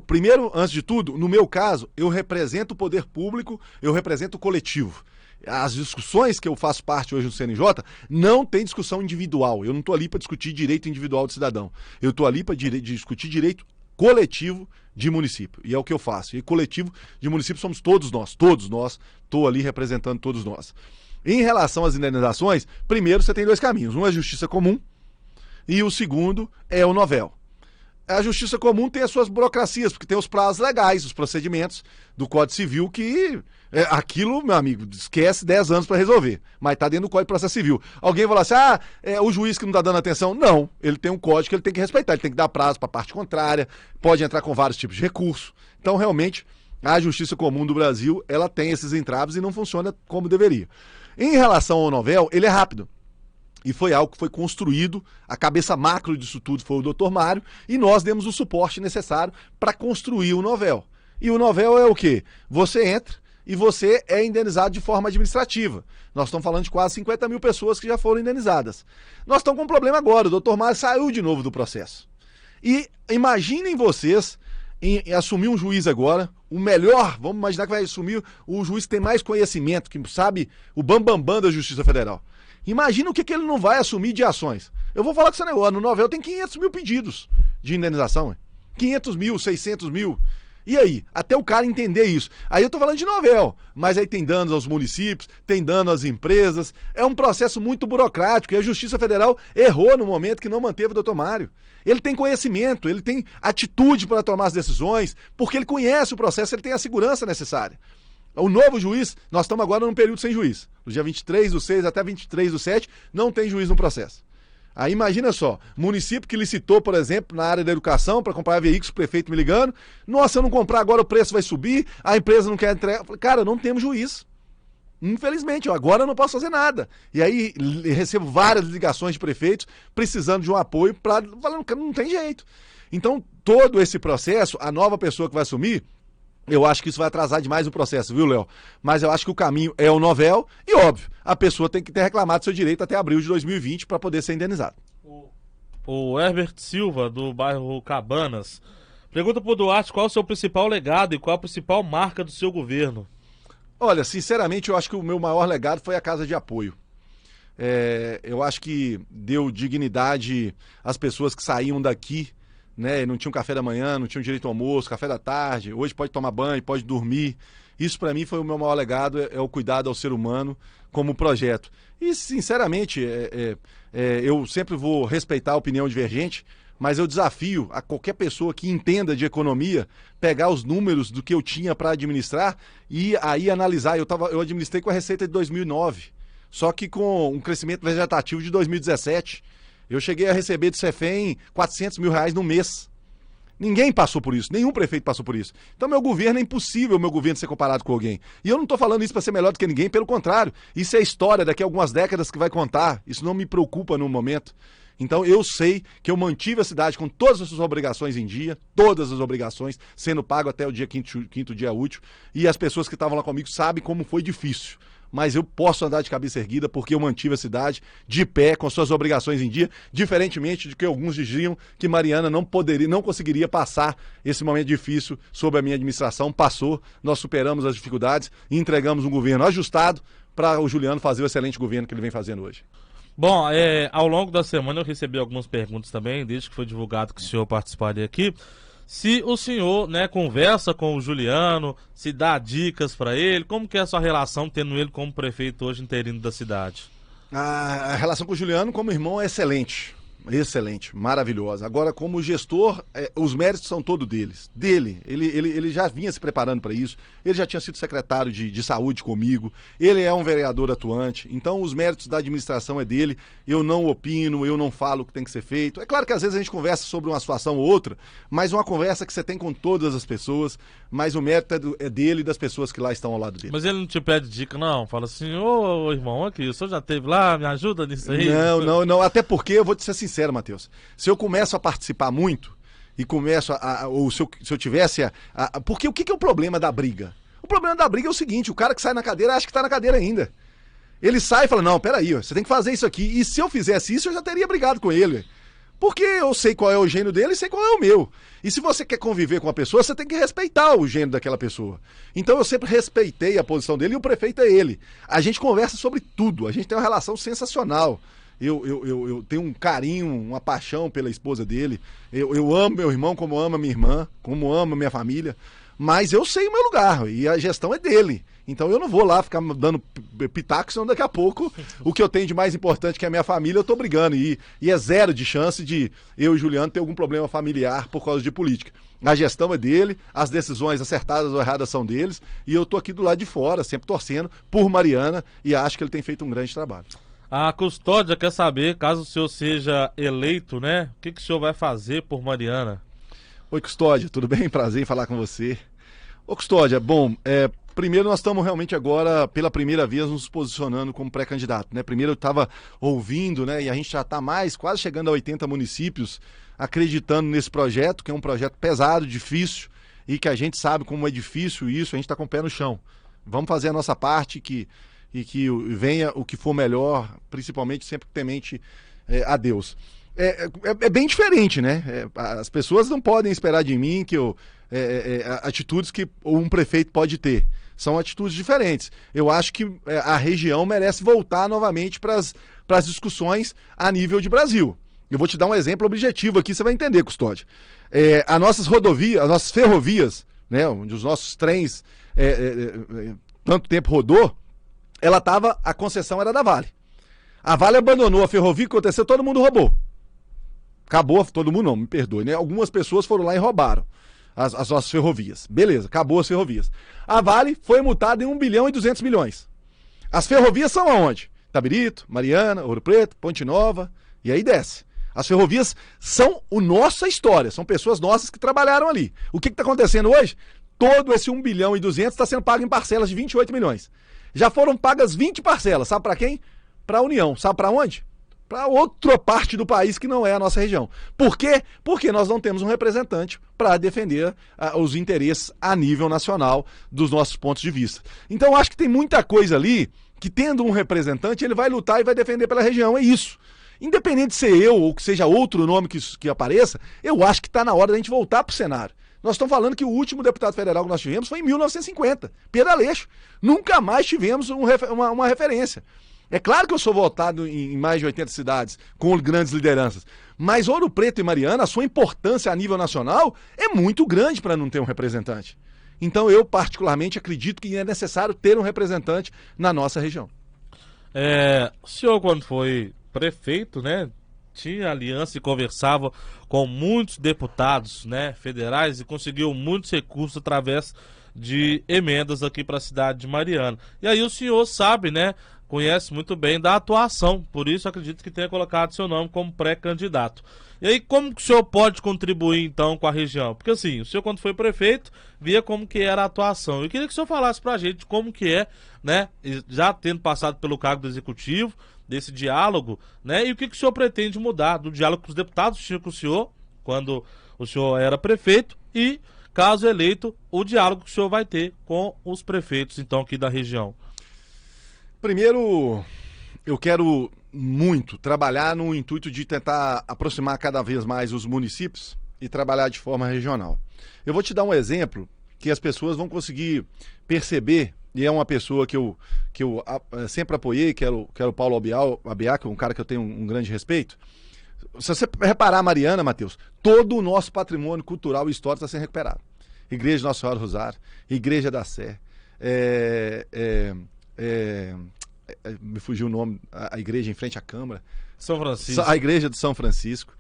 Primeiro, antes de tudo, no meu caso, eu represento o poder público, eu represento o coletivo. As discussões que eu faço parte hoje no CNJ não tem discussão individual. Eu não estou ali para discutir direito individual do cidadão. Eu estou ali para discutir direito coletivo de município. E é o que eu faço. E coletivo de município somos todos nós. Estou ali representando todos nós. Em relação às indenizações, primeiro você tem dois caminhos. Um é a justiça comum e o segundo é o novel. A justiça comum tem as suas burocracias, porque tem os prazos legais, os procedimentos do Código Civil que... aquilo, meu amigo, esquece 10 anos para resolver, mas está dentro do Código de Processo Civil. Alguém vai falar assim, o juiz que não está dando atenção. Não, ele tem um código que ele tem que respeitar, ele tem que dar prazo para a parte contrária, pode entrar com vários tipos de recurso. Então, realmente, a justiça comum do Brasil, ela tem esses entraves e não funciona como deveria. Em relação ao novel, ele é rápido. E foi algo que foi construído, a cabeça macro disso tudo foi o Dr. Mário, e nós demos o suporte necessário para construir o novel. E o novel é o quê? Você entra e você é indenizado de forma administrativa. Nós estamos falando de quase 50 mil pessoas que já foram indenizadas. Nós estamos com um problema agora, o Dr. Mário saiu de novo do processo. E imaginem vocês em assumir um juiz agora, o melhor, vamos imaginar que vai assumir o juiz que tem mais conhecimento, que sabe o bambambam da Justiça Federal. Imagina o que ele não vai assumir de ações. Eu vou falar com esse negócio, no novel tem 500 mil pedidos de indenização. 500 mil, 600 mil. E aí? Até o cara entender isso. Aí eu tô falando de novel, mas aí tem danos aos municípios, tem dano às empresas. É um processo muito burocrático e a Justiça Federal errou no momento que não manteve o Dr. Mário. Ele tem conhecimento, ele tem atitude para tomar as decisões, porque ele conhece o processo, ele tem a segurança necessária. O novo juiz, nós estamos agora num período sem juiz. Do dia 23/6 até 23/7, não tem juiz no processo. Aí imagina só, município que licitou, por exemplo, na área da educação para comprar veículos, o prefeito me ligando, nossa, se eu não comprar agora o preço vai subir, a empresa não quer entregar. Cara, não temos juiz. Infelizmente, agora eu não posso fazer nada. E aí recebo várias ligações de prefeitos precisando de um apoio, falando que não tem jeito. Então, todo esse processo, a nova pessoa que vai assumir, eu acho que isso vai atrasar demais o processo, viu, Léo? Mas eu acho que o caminho é o novel e, óbvio, a pessoa tem que ter reclamado seu direito até abril de 2020 para poder ser indenizado. O Herbert Silva, do bairro Cabanas, pergunta pro Duarte qual é o seu principal legado e qual a principal marca do seu governo. Olha, sinceramente, eu acho que o meu maior legado foi a Casa de Apoio. Eu acho que deu dignidade às pessoas que saíam daqui, né? Não tinham café da manhã, não tinham direito ao almoço, café da tarde, hoje pode tomar banho, pode dormir. Isso para mim foi o meu maior legado, é o cuidado ao ser humano como projeto. E sinceramente, eu sempre vou respeitar a opinião divergente, mas eu desafio a qualquer pessoa que entenda de economia pegar os números do que eu tinha para administrar e aí analisar. Eu administrei com a receita de 2009, só que com um crescimento vegetativo de 2017. Eu cheguei a receber do CEFEM R$400 mil no mês. Ninguém passou por isso, nenhum prefeito passou por isso. Então meu governo é impossível meu governo ser comparado com alguém. E eu não estou falando isso para ser melhor do que ninguém, pelo contrário. Isso é história daqui a algumas décadas que vai contar. Isso não me preocupa no momento. Então eu sei que eu mantive a cidade com todas as suas obrigações em dia, todas as obrigações, sendo pago até o dia quinto dia útil. E as pessoas que estavam lá comigo sabem como foi difícil. Mas eu posso andar de cabeça erguida porque eu mantive a cidade de pé, com suas obrigações em dia, diferentemente de que alguns diziam que Mariana não conseguiria passar esse momento difícil sob a minha administração. Passou, nós superamos as dificuldades e entregamos um governo ajustado para o Juliano fazer o excelente governo que ele vem fazendo hoje. Bom, ao longo da semana eu recebi algumas perguntas também, desde que foi divulgado que o senhor participaria aqui. Se o senhor, né, conversa com o Juliano, se dá dicas para ele, como que é a sua relação tendo ele como prefeito hoje interino da cidade? A relação com o Juliano como irmão é excelente. Excelente, maravilhosa. Agora, como gestor, os méritos são todos dele. Ele já vinha se preparando para isso, ele já tinha sido secretário de saúde comigo, ele é um vereador atuante, então os méritos da administração é dele, eu não opino, eu não falo o que tem que ser feito. É claro que às vezes a gente conversa sobre uma situação ou outra, mas uma conversa que você tem com todas as pessoas, mas o mérito é dele e das pessoas que lá estão ao lado dele. Mas ele não te pede dica, não? Fala assim, ô irmão, aqui, o senhor já esteve lá, me ajuda nisso aí? Não, até porque eu vou te ser sincero, Matheus, se eu começo a participar muito e começo ou se eu tivesse porque o que é o problema da briga? O problema da briga é o seguinte, o cara que sai na cadeira acha que tá na cadeira ainda. Ele sai e fala, não, peraí, você tem que fazer isso aqui. E se eu fizesse isso, eu já teria brigado com ele. Porque eu sei qual é o gênio dele e sei qual é o meu. E se você quer conviver com a pessoa, você tem que respeitar o gênio daquela pessoa. Então eu sempre respeitei a posição dele e o prefeito é ele. A gente conversa sobre tudo, a gente tem uma relação sensacional. Eu tenho um carinho, uma paixão pela esposa dele. Eu amo meu irmão como amo a minha irmã, como amo a minha família. Mas eu sei o meu lugar e a gestão é dele. Então eu não vou lá ficar dando pitaco, senão daqui a pouco o que eu tenho de mais importante que é a minha família, eu tô brigando. E é zero de chance de eu e Juliano ter algum problema familiar por causa de política. A gestão é dele, as decisões acertadas ou erradas são deles. E eu tô aqui do lado de fora, sempre torcendo por Mariana e acho que ele tem feito um grande trabalho. A Custódia quer saber, caso o senhor seja eleito, né? O que o senhor vai fazer por Mariana? Oi, Custódia, tudo bem? Prazer em falar com você. Ô, Custódia, bom, primeiro nós estamos realmente agora, pela primeira vez, nos posicionando como pré-candidato, né? Primeiro eu estava ouvindo, né? E a gente já está quase chegando a 80 municípios, acreditando nesse projeto, que é um projeto pesado, difícil, e que a gente sabe como é difícil isso, a gente está com o pé no chão. Vamos fazer a nossa parte e que venha o que for melhor, principalmente sempre temente a Deus. É bem diferente, né? As pessoas não podem esperar de mim que atitudes que um prefeito pode ter. São atitudes diferentes. Eu acho que a região merece voltar novamente para as discussões a nível de Brasil. Eu vou te dar um exemplo objetivo aqui, você vai entender, Custódia. As nossas rodovias, as nossas ferrovias, né, onde os nossos trens tanto tempo rodou, a concessão era da Vale. A Vale abandonou a ferrovia, o que aconteceu? Todo mundo roubou. Acabou, todo mundo não, me perdoe, né? Algumas pessoas foram lá e roubaram as nossas ferrovias. Beleza, acabou as ferrovias. A Vale foi multada em 1 bilhão e 200 milhões. As ferrovias são aonde? Itabirito, Mariana, Ouro Preto, Ponte Nova, e aí desce. As ferrovias são a nossa história, são pessoas nossas que trabalharam ali. O que está acontecendo hoje? Todo esse 1 bilhão e 200 está sendo pago em parcelas de 28 milhões. Já foram pagas 20 parcelas. Sabe para quem? Para a União. Sabe para onde? Para outra parte do país que não é a nossa região. Por quê? Porque nós não temos um representante para defender os interesses a nível nacional dos nossos pontos de vista. Então, acho que tem muita coisa ali que, tendo um representante, ele vai lutar e vai defender pela região. É isso. Independente de ser eu ou que seja outro nome que apareça, eu acho que está na hora da gente voltar para o cenário. Nós estamos falando que o último deputado federal que nós tivemos foi em 1950, Pedro Aleixo. Nunca mais tivemos uma referência. É claro que eu sou votado em mais de 80 cidades, com grandes lideranças, mas Ouro Preto e Mariana, a sua importância a nível nacional é muito grande para não ter um representante. Então eu particularmente acredito que é necessário ter um representante na nossa região. O senhor, quando foi prefeito, né, tinha aliança e conversava com muitos deputados, né, federais, e conseguiu muitos recursos através de emendas aqui para a cidade de Mariana. E aí o senhor sabe, né, conhece muito bem da atuação, por isso acredito que tenha colocado seu nome como pré-candidato. E aí, como que o senhor pode contribuir, então, com a região? Porque, assim, o senhor, quando foi prefeito, via como que era a atuação. Eu queria que o senhor falasse pra gente como que é, né, já tendo passado pelo cargo do Executivo, desse diálogo, né, e o que que o senhor pretende mudar do diálogo que os deputados tinham com o senhor, quando o senhor era prefeito, e, caso eleito, o diálogo que o senhor vai ter com os prefeitos, então, aqui da região. Primeiro, eu quero muito trabalhar no intuito de tentar aproximar cada vez mais os municípios e trabalhar de forma regional. Eu vou te dar um exemplo que as pessoas vão conseguir perceber, e é uma pessoa que eu sempre apoiei, que era o Paulo Abiac, um cara que eu tenho um grande respeito. Se você reparar, Mariana, Matheus, todo o nosso patrimônio cultural e histórico está sendo recuperado. Igreja de Nossa Senhora do Rosário, Igreja da Sé, me fugiu o nome, a igreja em frente à Câmara. São Francisco. A igreja de São Francisco.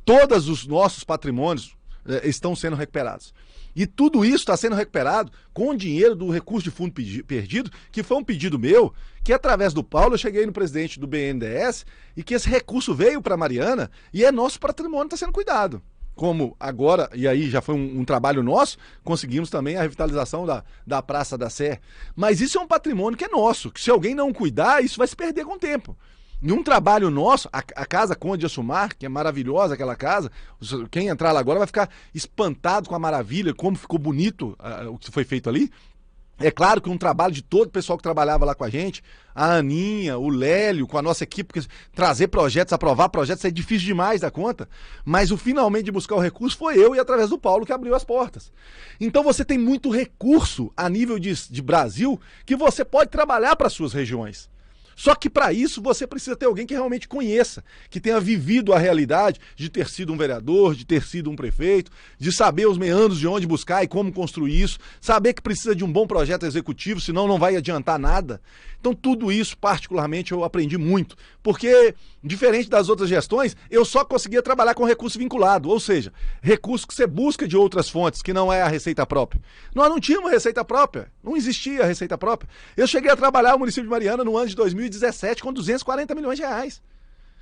Todos os nossos patrimônios estão sendo recuperados. E tudo isso está sendo recuperado com o dinheiro do recurso de fundo perdido, que foi um pedido meu, que através do Paulo eu cheguei no presidente do BNDES e que esse recurso veio para Mariana e nosso patrimônio está sendo cuidado. Como agora, e aí já foi um trabalho nosso, conseguimos também a revitalização da Praça da Sé. Mas isso é um patrimônio que é nosso, que se alguém não cuidar, isso vai se perder com o tempo. Em um trabalho nosso, a Casa Conde Assumar, que é maravilhosa aquela casa, quem entrar lá agora vai ficar espantado com a maravilha, como ficou bonito o que foi feito ali. É claro que um trabalho de todo o pessoal que trabalhava lá com a gente, a Aninha, o Lélio, com a nossa equipe, porque trazer projetos, aprovar projetos é difícil demais da conta, mas o finalmente de buscar o recurso foi eu e através do Paulo que abriu as portas. Então você tem muito recurso a nível de Brasil que você pode trabalhar para as suas regiões. Só que para isso você precisa ter alguém que realmente conheça, que tenha vivido a realidade de ter sido um vereador, de ter sido um prefeito, de saber os meandros de onde buscar e como construir isso, saber que precisa de um bom projeto executivo, senão não vai adiantar nada. Então tudo isso, particularmente, eu aprendi muito, porque, diferente das outras gestões, eu só conseguia trabalhar com recurso vinculado, ou seja, recurso que você busca de outras fontes, que não é a receita própria. Nós não tínhamos receita própria, não existia receita própria. Eu cheguei a trabalhar no município de Mariana no ano de 2017 com 240 milhões de reais.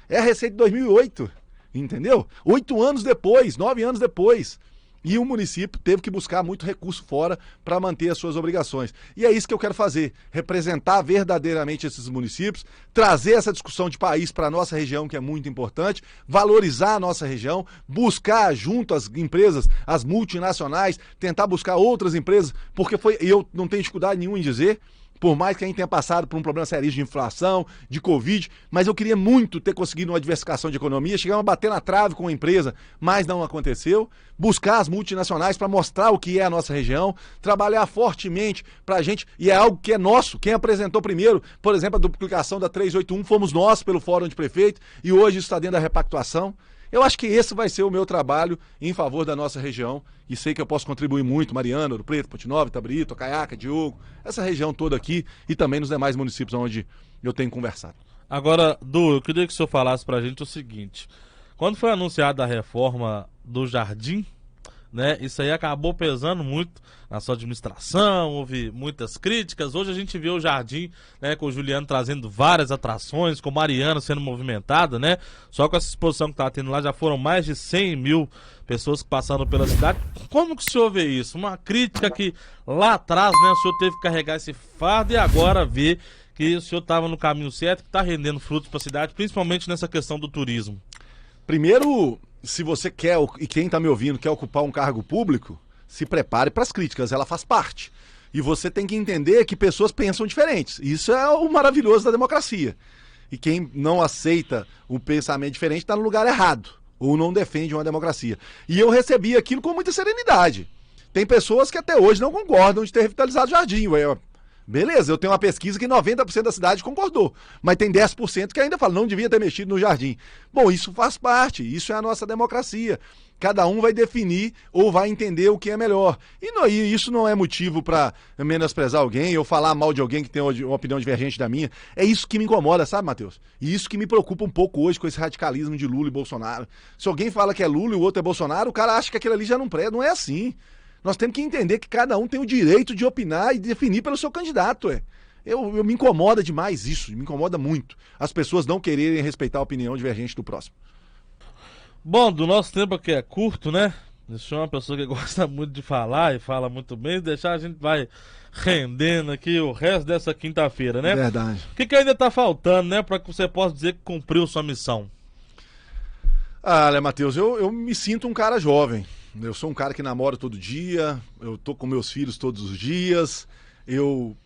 É a receita de 2008, entendeu? 8 anos depois, 9 anos depois. E o município teve que buscar muito recurso fora para manter as suas obrigações. E é isso que eu quero fazer, representar verdadeiramente esses municípios, trazer essa discussão de país para a nossa região, que é muito importante, valorizar a nossa região, buscar junto às empresas, as multinacionais, tentar buscar outras empresas, porque eu não tenho dificuldade nenhuma em dizer, por mais que a gente tenha passado por um problema sério de inflação, de Covid, mas eu queria muito ter conseguido uma diversificação de economia, chegamos a bater na trave com a empresa, mas não aconteceu. Buscar as multinacionais para mostrar o que é a nossa região, trabalhar fortemente para a gente, e é algo que é nosso. Quem apresentou primeiro, por exemplo, a duplicação da 381, fomos nós pelo Fórum de Prefeito, e hoje isso está dentro da repactuação. Eu acho que esse vai ser o meu trabalho em favor da nossa região e sei que eu posso contribuir muito, Mariana, Ouro Preto, Ponte Nova, Itabiri, Tocaiaca, Diogo, essa região toda aqui e também nos demais municípios onde eu tenho conversado. Agora, Du, eu queria que o senhor falasse pra gente o seguinte, quando foi anunciada a reforma do Jardim, né? Isso aí acabou pesando muito na sua administração, houve muitas críticas. Hoje a gente vê o Jardim, né, com o Juliano trazendo várias atrações, com Mariana sendo movimentada, né? Só com essa exposição que tá tendo lá, já foram mais de 100 mil pessoas que passaram pela cidade. Como que o senhor vê isso? Uma crítica que lá atrás, né, o senhor teve que carregar esse fardo e agora vê que o senhor estava no caminho certo, que está rendendo frutos para a cidade, principalmente nessa questão do turismo. Primeiro, se você quer, e quem está me ouvindo, quer ocupar um cargo público, se prepare para as críticas, ela faz parte. E você tem que entender que pessoas pensam diferentes. Isso é o maravilhoso da democracia. E quem não aceita um pensamento diferente está no lugar errado, ou não defende uma democracia. E eu recebi aquilo com muita serenidade. Tem pessoas que até hoje não concordam de ter revitalizado o Jardim. Beleza, eu tenho uma pesquisa que 90% da cidade concordou, mas tem 10% que ainda fala, não devia ter mexido no Jardim. Bom, isso faz parte, isso é a nossa democracia. Cada um vai definir ou vai entender o que é melhor. E isso não é motivo para menosprezar alguém ou falar mal de alguém que tem uma opinião divergente da minha. É isso que me incomoda, sabe, Matheus? E isso que me preocupa um pouco hoje com esse radicalismo de Lula e Bolsonaro. Se alguém fala que é Lula e o outro é Bolsonaro, o cara acha que aquilo ali já não presta. Não é assim. Nós temos que entender que cada um tem o direito de opinar e definir pelo seu candidato, Eu me incomoda demais isso, me incomoda muito. As pessoas não quererem respeitar a opinião divergente do próximo. Bom, do nosso tempo aqui é curto, né? O senhor é uma pessoa que gosta muito de falar e fala muito bem. Deixar a gente vai rendendo aqui o resto dessa quinta-feira, né? Verdade. O que ainda tá faltando, né? Para que você possa dizer que cumpriu sua missão? Olha, Matheus, eu me sinto um cara jovem. Eu sou um cara que namora todo dia, eu tô com meus filhos todos os dias, eu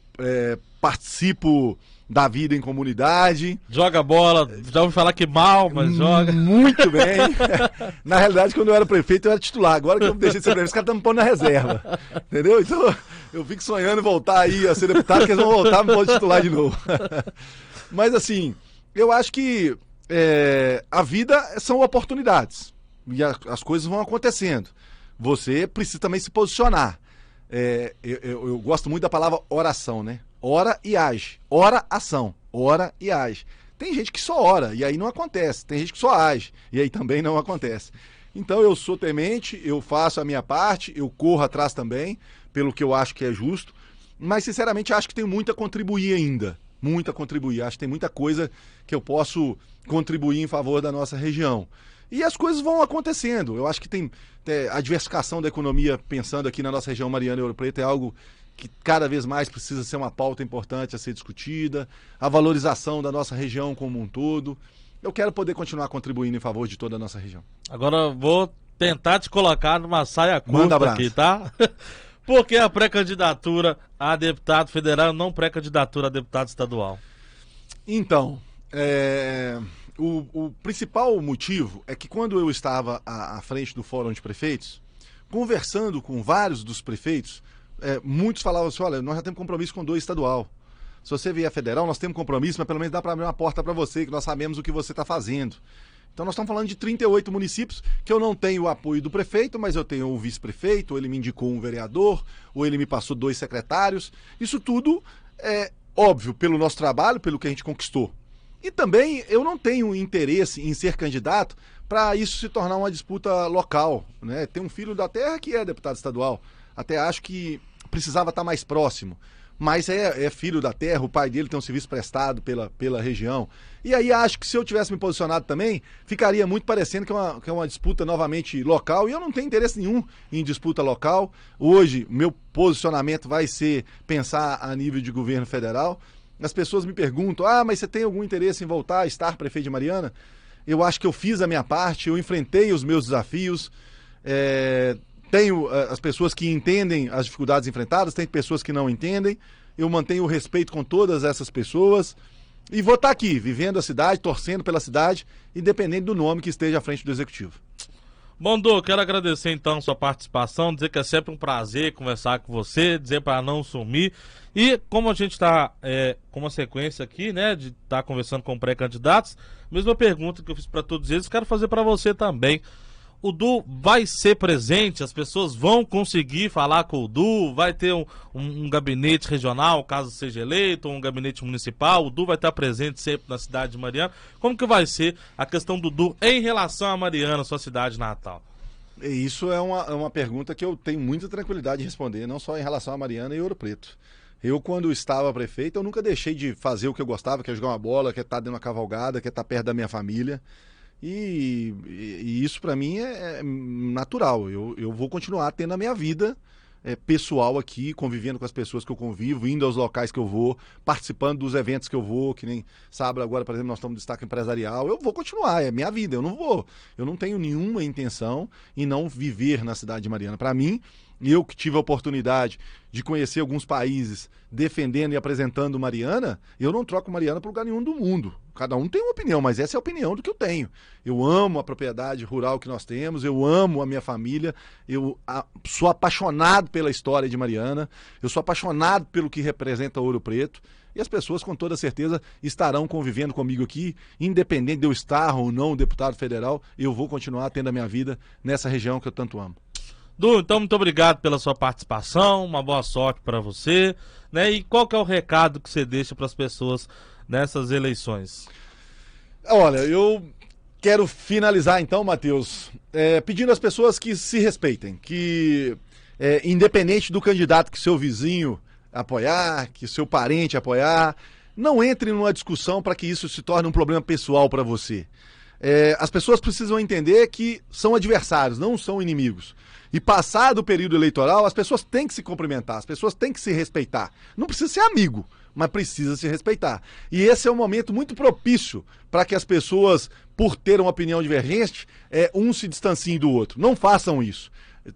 participo da vida em comunidade. Joga bola, já ouvi falar que mal, mas joga. Muito bem. Na realidade, quando eu era prefeito, eu era titular. Agora que eu deixei de ser prefeito, os caras estão me pondo na reserva. Entendeu? Então, eu fico sonhando em voltar aí a ser deputado, que eles vão voltar e me pôr titular de novo. Mas assim, eu acho que a vida são oportunidades. E as coisas vão acontecendo. Você precisa também se posicionar. Eu gosto muito da palavra oração, né? Ora e age. Ora, ação. Ora e age. Tem gente que só ora e aí não acontece. Tem gente que só age e aí também não acontece. Então eu sou temente, eu faço a minha parte, eu corro atrás também, pelo que eu acho que é justo. Mas sinceramente acho que tenho muito a contribuir ainda. Muito a contribuir. Acho que tem muita coisa que eu posso contribuir em favor da nossa região. E as coisas vão acontecendo. Eu acho que tem a diversificação da economia, pensando aqui na nossa região Mariana e Ouro Preto, é algo que cada vez mais precisa ser uma pauta importante a ser discutida. A valorização da nossa região como um todo. Eu quero poder continuar contribuindo em favor de toda a nossa região. Agora eu vou tentar te colocar numa saia curta aqui, tá? Por que a pré-candidatura a deputado federal e não pré-candidatura a deputado estadual? Então, o principal motivo é que quando eu estava à frente do Fórum de Prefeitos, conversando com vários dos prefeitos, muitos falavam assim, olha, nós já temos compromisso com 2 estadual. Se você vier federal, nós temos compromisso, mas pelo menos dá para abrir uma porta para você, que nós sabemos o que você está fazendo. Então nós estamos falando de 38 municípios que eu não tenho o apoio do prefeito, mas eu tenho o vice-prefeito, ou ele me indicou um vereador, ou ele me passou 2 secretários. Isso tudo é óbvio pelo nosso trabalho, pelo que a gente conquistou. E também eu não tenho interesse em ser candidato para isso se tornar uma disputa local, né? Tem um filho da terra que é deputado estadual. Até acho que precisava estar mais próximo. Mas é filho da terra, o pai dele tem um serviço prestado pela região. E aí acho que se eu tivesse me posicionado também, ficaria muito parecendo que é uma disputa novamente local. E eu não tenho interesse nenhum em disputa local. Hoje, meu posicionamento vai ser pensar a nível de governo federal. As pessoas me perguntam, mas você tem algum interesse em voltar a estar prefeito de Mariana? Eu acho que eu fiz a minha parte, eu enfrentei os meus desafios, tenho as pessoas que entendem as dificuldades enfrentadas, tem pessoas que não entendem, eu mantenho o respeito com todas essas pessoas e vou estar aqui, vivendo a cidade, torcendo pela cidade, independente do nome que esteja à frente do Executivo. Bom, Du, quero agradecer então a sua participação, dizer que é sempre um prazer conversar com você, dizer para não sumir. E como a gente está com uma sequência aqui, né, de estar conversando com pré-candidatos, mesma pergunta que eu fiz para todos eles, quero fazer para você também. O Du vai ser presente, as pessoas vão conseguir falar com o Du, vai ter um gabinete regional, caso seja eleito, ou um gabinete municipal, o Du vai estar presente sempre na cidade de Mariana. Como que vai ser a questão do Du em relação a Mariana, sua cidade natal? Isso é uma pergunta que eu tenho muita tranquilidade de responder, não só em relação a Mariana e Ouro Preto. Eu, quando estava prefeito, eu nunca deixei de fazer o que eu gostava, que é jogar uma bola, que é estar dentro de uma cavalgada, que é estar perto da minha família. E isso para mim é natural. Eu vou continuar tendo a minha vida pessoal aqui, convivendo com as pessoas que eu convivo, indo aos locais que eu vou, participando dos eventos que eu vou, que nem sábado agora, por exemplo, nós estamos no destaque empresarial. Eu vou continuar, é minha vida, eu não tenho nenhuma intenção em não viver na cidade de Mariana. Para mim, eu que tive a oportunidade de conhecer alguns países defendendo e apresentando Mariana, eu não troco Mariana para lugar nenhum do mundo. Cada um tem uma opinião, mas essa é a opinião do que eu tenho. Eu amo a propriedade rural que nós temos, eu amo a minha família, sou apaixonado pela história de Mariana, eu sou apaixonado pelo que representa Ouro Preto, e as pessoas com toda certeza estarão convivendo comigo aqui, independente de eu estar ou não deputado federal, eu vou continuar tendo a minha vida nessa região que eu tanto amo. Du, então muito obrigado pela sua participação, uma boa sorte para você, né? E qual que é o recado que você deixa para as pessoas nessas eleições? Olha, eu quero finalizar então, Matheus, pedindo às pessoas que se respeitem, que independente do candidato que seu vizinho apoiar, que seu parente apoiar, não entre numa discussão para que isso se torne um problema pessoal para você. As pessoas precisam entender que são adversários, não são inimigos. E passado o período eleitoral, as pessoas têm que se cumprimentar, as pessoas têm que se respeitar. Não precisa ser amigo, mas precisa se respeitar. E esse é um momento muito propício para que as pessoas, por ter uma opinião divergente, um se distancie do outro. Não façam isso.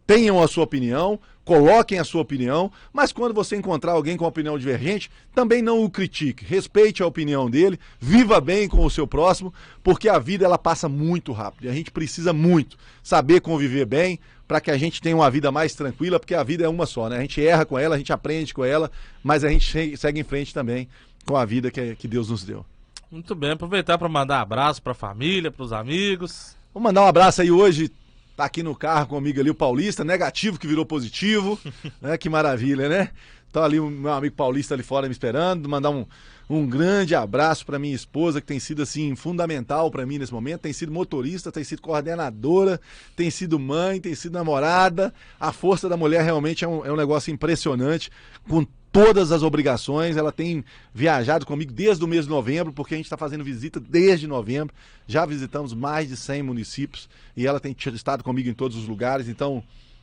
Tenham a sua opinião, coloquem a sua opinião, mas quando você encontrar alguém com uma opinião divergente, também não o critique, respeite a opinião dele, viva bem com o seu próximo, porque a vida ela passa muito rápido e a gente precisa muito saber conviver bem para que a gente tenha uma vida mais tranquila, porque a vida é uma só, né? A gente erra com ela, a gente aprende com ela, mas a gente segue em frente também com a vida que Deus nos deu. Muito bem, aproveitar para mandar abraço para a família, para os amigos. Vou mandar um abraço aí hoje. Tá aqui no carro comigo ali o Paulista, negativo que virou positivo, né? Que maravilha, né? Então ali o meu amigo Paulista ali fora me esperando, mandar um grande abraço para minha esposa, que tem sido assim fundamental para mim nesse momento, tem sido motorista, tem sido coordenadora, tem sido mãe, tem sido namorada. A força da mulher realmente é um negócio impressionante, com todas as obrigações. Ela tem viajado comigo desde o mês de novembro, porque a gente está fazendo visita desde novembro, já visitamos mais de 100 municípios e ela tem estado comigo em todos os lugares. Então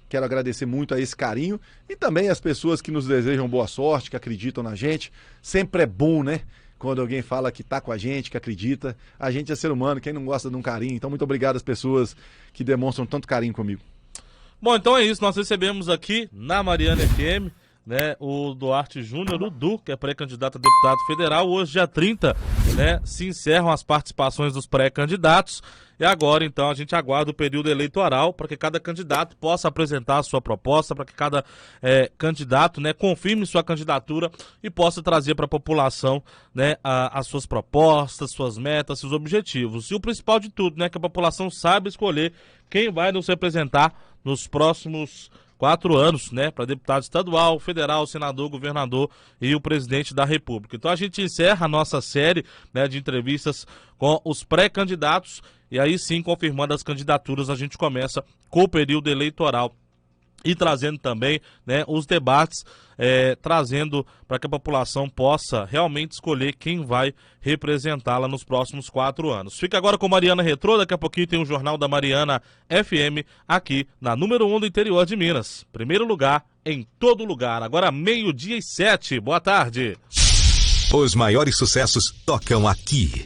quero agradecer muito a esse carinho e também as pessoas que nos desejam boa sorte, que acreditam na gente. Sempre é bom, né? Quando alguém fala que tá com a gente, que acredita. A gente é ser humano, quem não gosta de um carinho. Então muito obrigado às pessoas que demonstram tanto carinho comigo. Bom, então é isso, nós recebemos aqui na Mariana FM, né, o Duarte Júnior, o Du, que é pré-candidato a deputado federal. Hoje, dia 30, né, se encerram as participações dos pré-candidatos. E agora, então, a gente aguarda o período eleitoral para que cada candidato possa apresentar a sua proposta, para que cada candidato, né, confirme sua candidatura e possa trazer para a população, né, as suas propostas, suas metas, seus objetivos. E o principal de tudo, né, que a população saiba escolher quem vai nos representar nos próximos 4 anos, né, para deputado estadual, federal, senador, governador e o presidente da República. Então a gente encerra a nossa série, né, de entrevistas com os pré-candidatos e aí sim, confirmando as candidaturas, a gente começa com o período eleitoral e trazendo também, né, os debates, trazendo para que a população possa realmente escolher quem vai representá-la nos próximos 4 anos. Fica agora com Mariana Retrô, daqui a pouquinho tem o Jornal da Mariana FM aqui na número 1 do interior de Minas. Primeiro lugar em todo lugar, agora 12:07. Boa tarde. Os maiores sucessos tocam aqui.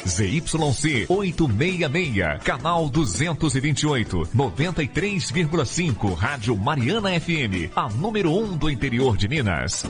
ZYC 866, canal 228, 93,5, Rádio Mariana FM, a número 1 do interior de Minas.